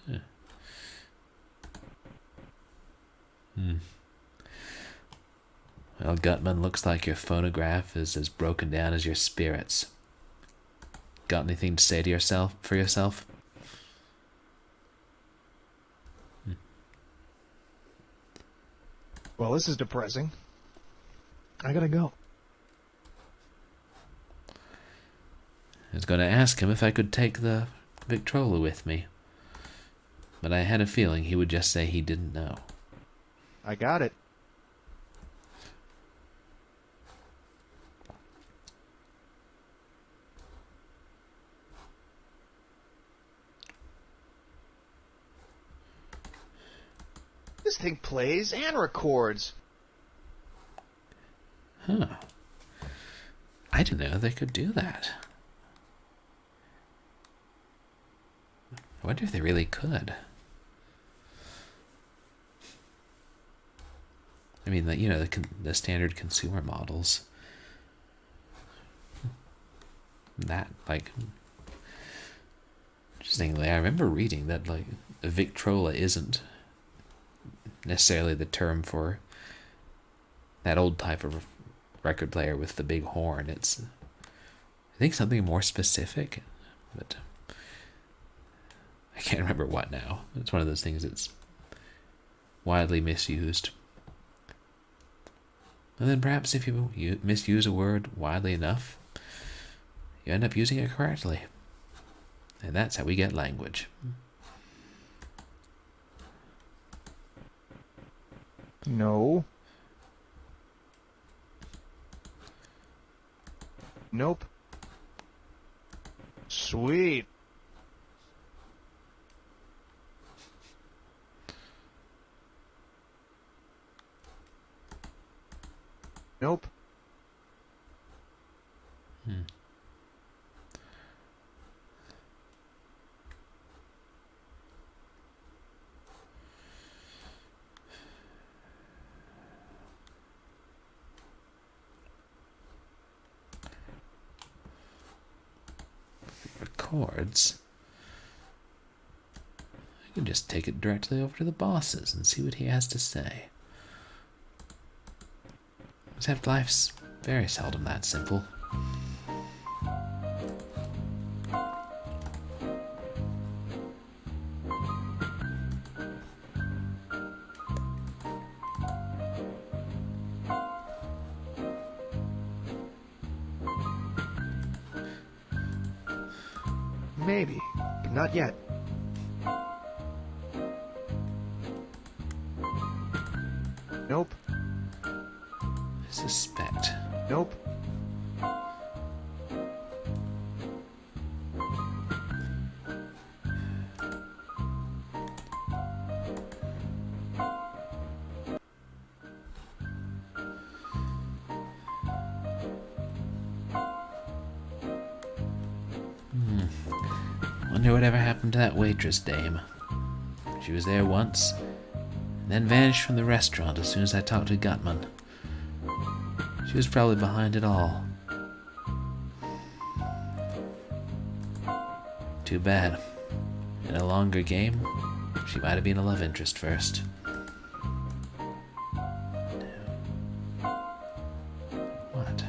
Well, Gutman, looks like your phonograph is as broken down as your spirits. Got anything to say to yourself for yourself? Well, this is depressing. I gotta go. I was going to ask him if I could take the Victrola with me, but I had a feeling he would just say he didn't know. I got it. This thing plays and records. Huh. I didn't know they could do that. I wonder if they really could. I mean, you know, the standard consumer models. that, like, interestingly, I remember reading that, like, a Victrola isn't necessarily the term for that old type of record player with the big horn. It's, I think, something more specific, but I can't remember what now. It's one of those things that's widely misused. And then perhaps if you misuse a word widely enough, you end up using it correctly. And that's how we get language. No. Nope. Sweet. Nope. Records. I can just take it directly over to the bosses and see what he has to say. Except life's very seldom that simple. Maybe, but not yet. Nope. I suspect. Nope. Wonder whatever happened to that waitress dame. She was there once, and then vanished from the restaurant as soon as I talked to Gutman. She was probably behind it all. Too bad. In a longer game, she might have been a love interest first. What?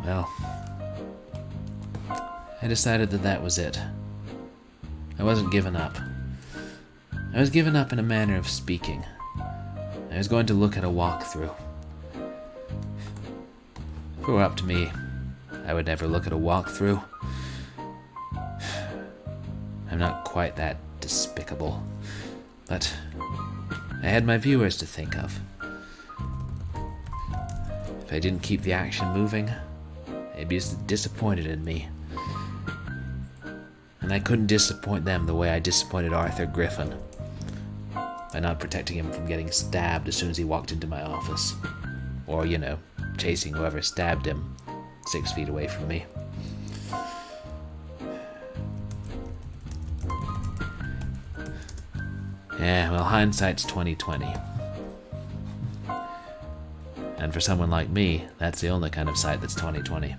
Well, I decided that that was it. I wasn't giving up. I was giving up in a manner of speaking. I was going to look at a walkthrough. If it were up to me, I would never look at a walkthrough. I'm not quite that despicable, but I had my viewers to think of. If I didn't keep the action moving, they'd be disappointed in me. And I couldn't disappoint them the way I disappointed Arthur Griffin, by not protecting him from getting stabbed as soon as he walked into my office. Or, you know, chasing whoever stabbed him 6 feet away from me. Yeah, well, hindsight's 20/20. And for someone like me, that's the only kind of sight that's 20/20.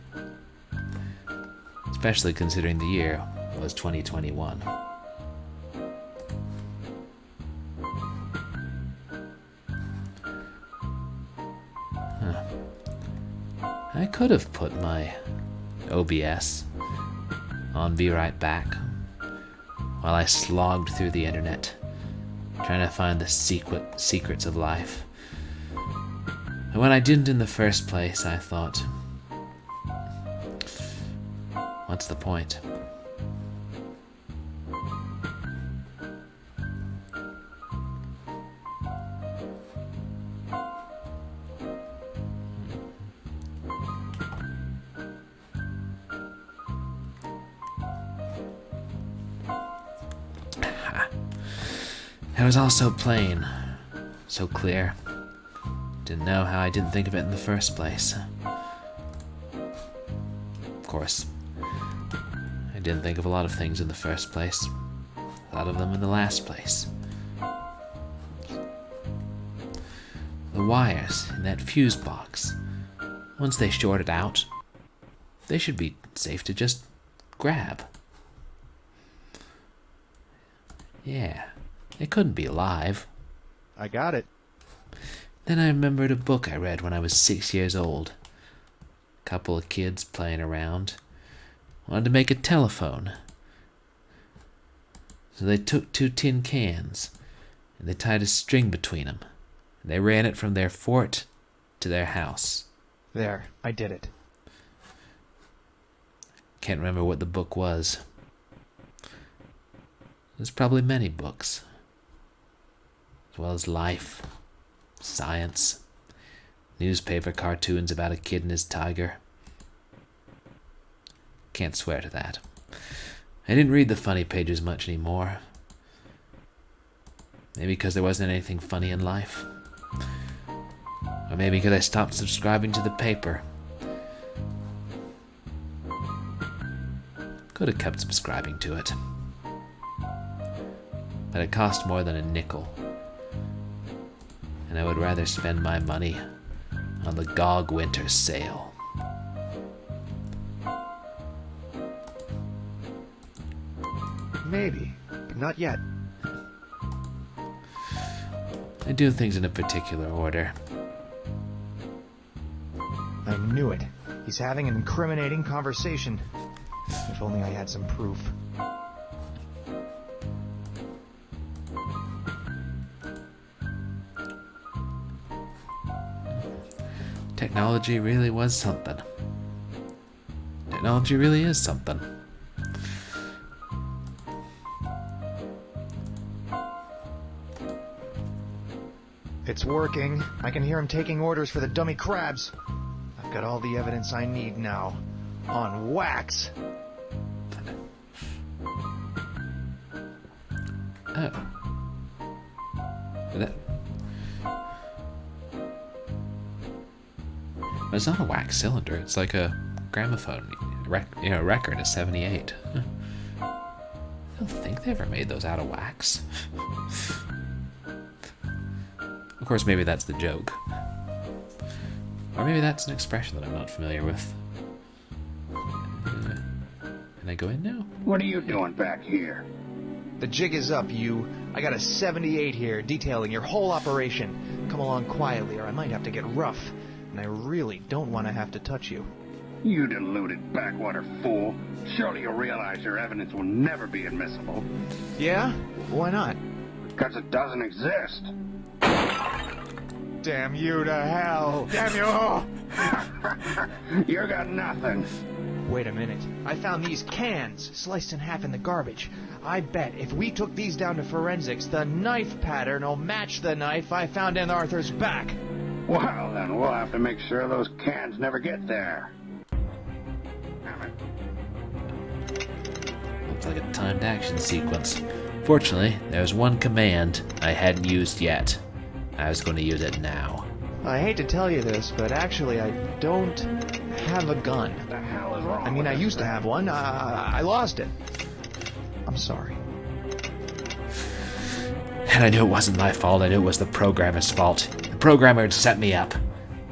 Especially considering the year was 2021. I could have put my OBS on Be Right Back while I slogged through the internet trying to find the secrets of life. And when I didn't in the first place, I thought, what's the point? It was all so plain, so clear. Didn't know how I didn't think of it in the first place. Of course, I I didn't think of a lot of things in the first place. A lot of them in the last place. The wires in that fuse box, once they short it out, they should be safe to just grab. Yeah, it couldn't be alive. I got it. Then I remembered a book I read when I was 6 years old. A couple of kids playing around wanted to make a telephone. So they took 2 tin cans and they tied a string between them. And they ran it from their fort to their house. There, I did it. Can't remember what the book was. There's probably many books. As well as life, science, newspaper cartoons about a kid and his tiger. Can't swear to that. I didn't read the funny pages much anymore. Maybe because there wasn't anything funny in life. Or maybe because I stopped subscribing to the paper. Could have kept subscribing to it. But it cost more than a nickel. And I would rather spend my money on the GOG Winter Sale. Maybe, but not yet. I do things in a particular order. I knew it. He's having an incriminating conversation. If only I had some proof. Technology really was something. Technology really is something. It's working. I can hear him taking orders for the dummy crabs. I've got all the evidence I need now. On wax. Oh. That... But it's not a wax cylinder. It's like a gramophone record, a 78. Huh. I don't think they ever made those out of wax. Of course, maybe that's the joke. Or maybe that's an expression that I'm not familiar with. Can I go in now? What are you doing back here? The jig is up, you. I got a 78 here, detailing your whole operation. Come along quietly, or I might have to get rough. And I really don't want to have to touch you. You deluded backwater fool. Surely you realize your evidence will never be admissible. Yeah? Why not? Because it doesn't exist. Damn you to hell! Damn you! You got nothing. Wait a minute. I found these cans, sliced in half in the garbage. I bet if we took these down to forensics, the knife pattern will match the knife I found in Arthur's back. Well, then we'll have to make sure those cans never get there. Damn it. Looks like a timed action sequence. Fortunately, there was one command I hadn't used yet. I was going to use it now. I hate to tell you this, but actually I don't have a gun. What the hell is wrong? I mean, I used to have one. I lost it. I'm sorry. And I knew it wasn't my fault. I knew it was the programmer's fault. The programmer had set me up.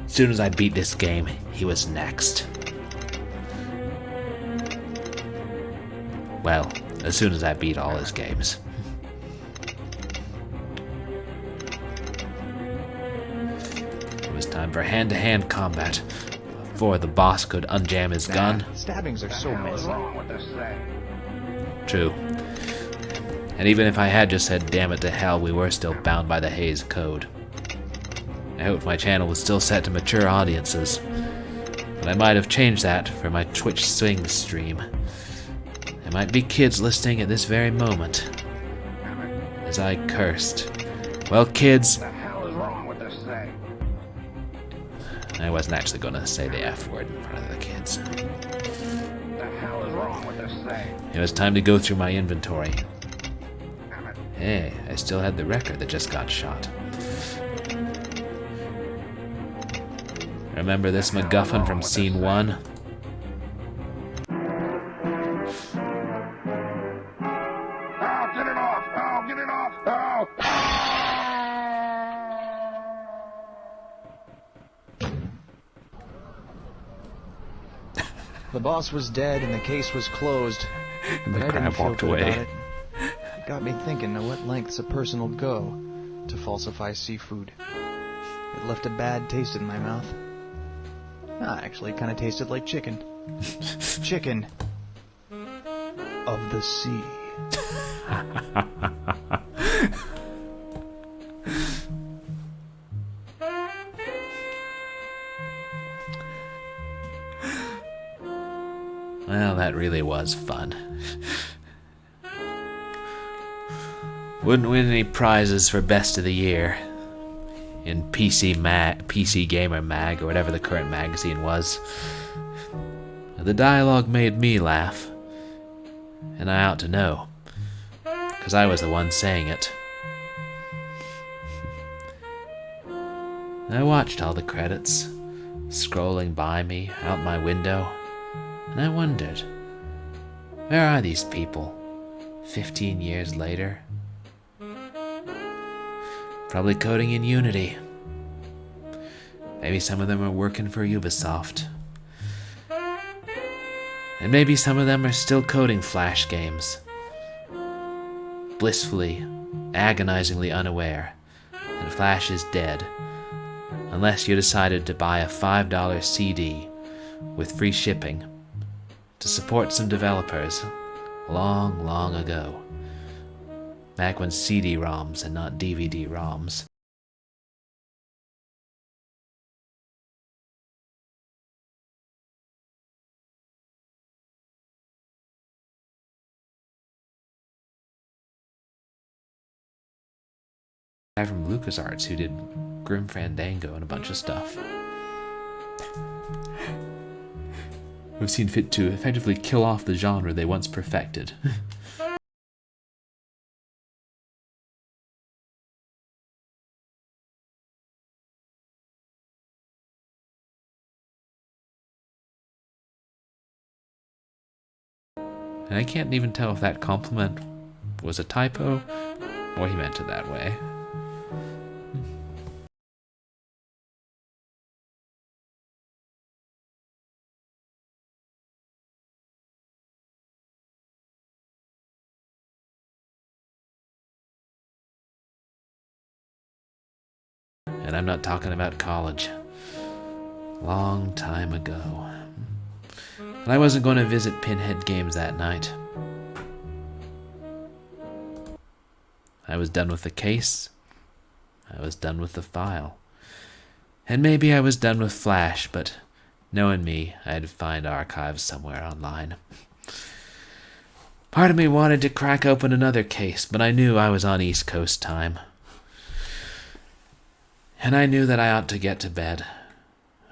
As soon as I beat this game, he was next. Well, as soon as I beat all his games. It was time for hand-to-hand combat. Before the boss could unjam his gun. Stabbings are so What is messy. wrong with this thing? True. And even if I had just said damn it to hell, we were still bound by the Hays Code. I hoped my channel was still set to mature audiences, but I might have changed that for my Twitch Swing stream. There might be kids listening at this very moment. As I cursed. Well, kids, What the hell is wrong with this thing? I wasn't actually going to say the F word in front of the kids. What the hell is wrong with this thing? It was time to go through my inventory. Damn it. Hey, I still had the record that just got shot. Remember this MacGuffin from scene 1? The boss was dead and the case was closed. And But the I didn't crab feel walked good away. about it. It got me thinking of what lengths a person will go to falsify seafood. It left a bad taste in my mouth. Actually, it kind of tasted like chicken. Chicken of the sea. Well, that really was fun. Wouldn't win any prizes for best of the year in PC Gamer Mag, or whatever the current magazine was. The dialogue made me laugh, and I ought to know, because I was the one saying it. I watched all the credits scrolling by me out my window, and I wondered, where are these people 15 years later? Probably coding in Unity. Maybe some of them are working for Ubisoft. And maybe some of them are still coding Flash games. Blissfully, agonizingly unaware that Flash is dead, unless you decided to buy a $5 CD with free shipping to support some developers long, long ago. Back when CD-ROMs and not DVD-ROMs. Guy from LucasArts who did Grim Fandango and a bunch of stuff. We've seen fit to effectively kill off the genre they once perfected. And I can't even tell if that compliment was a typo or he meant it that way. And I'm not talking about college. Long time ago. And I wasn't going to visit Pinhead Games that night. I was done with the case. I was done with the file. And maybe I was done with Flash, but knowing me, I'd find archives somewhere online. Part of me wanted to crack open another case, but I knew I was on East Coast time. And I knew that I ought to get to bed.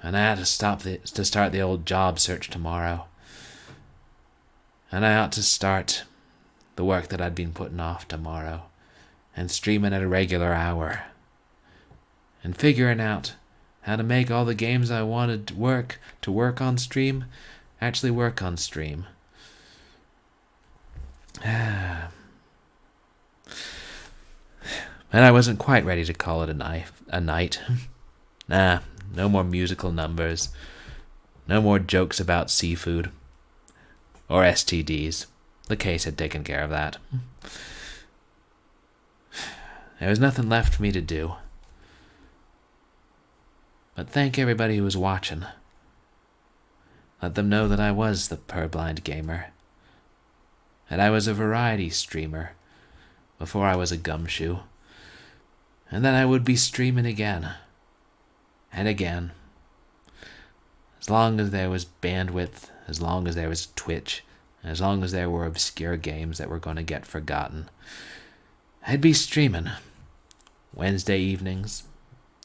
And I had to start the old job search tomorrow. And I ought to start the work that I'd been putting off tomorrow, and streaming at a regular hour, and figuring out how to make all the games I wanted to work on stream actually work on stream. And I wasn't quite ready to call it a night. Nah, no more musical numbers. No more jokes about seafood. Or STDs. The case had taken care of that. There was nothing left for me to do. But thank everybody who was watching. Let them know that I was the purblind gamer. That I was a variety streamer before I was a gumshoe. And that I would be streaming again. And again. As long as there was bandwidth, as long as there was Twitch, and as long as there were obscure games that were going to get forgotten, I'd be streaming. Wednesday evenings,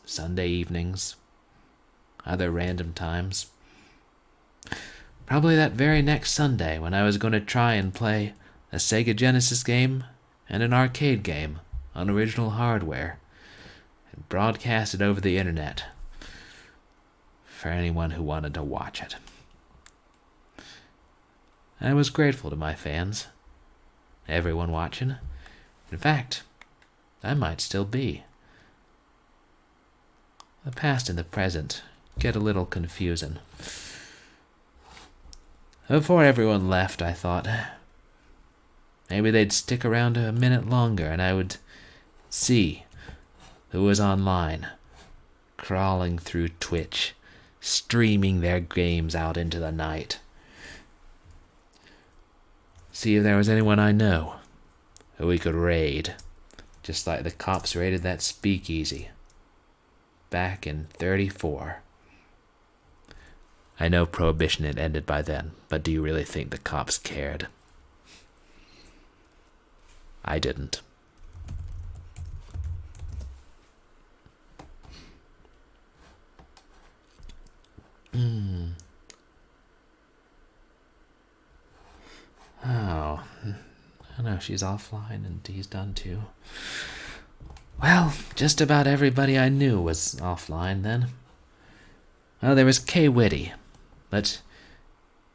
Sunday evenings, other random times. Probably that very next Sunday when I was going to try and play a Sega Genesis game and an arcade game on original hardware and broadcast it over the internet for anyone who wanted to watch it. I was grateful to my fans, everyone watching. In fact, I might still be. The past and the present get a little confusing. Before everyone left, I thought maybe they'd stick around a minute longer and I would see who was online, crawling through Twitch, streaming their games out into the night. See if there was anyone I know who we could raid, just like the cops raided that speakeasy back in '34. I know Prohibition had ended by then, but do you really think the cops cared? I didn't. Oh, I know she's offline and he's done too. Well, just about everybody I knew was offline then. Well, there was K. Whitty, but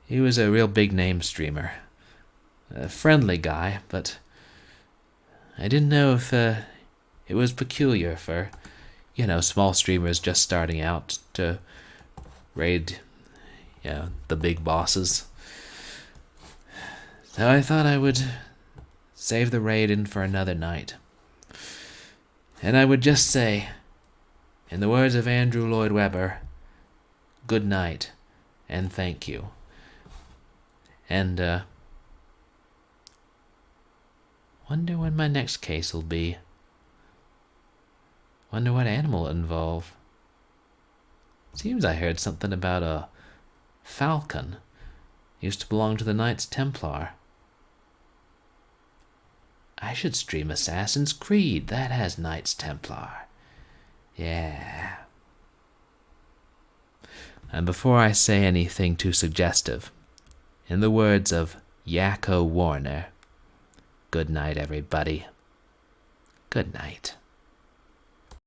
he was a real big name streamer. A friendly guy, but I didn't know if it was peculiar for, small streamers just starting out to raid, the big bosses. So I thought I would save the raid-in for another night. And I would just say, in the words of Andrew Lloyd Webber, good night and thank you. And, wonder when my next case will be. Wonder what animal it'll involve. Seems I heard something about a falcon. Used to belong to the Knights Templar. I should stream Assassin's Creed. That has Knights Templar. Yeah. And before I say anything too suggestive, in the words of Yakko Warner, good night, everybody. Good night.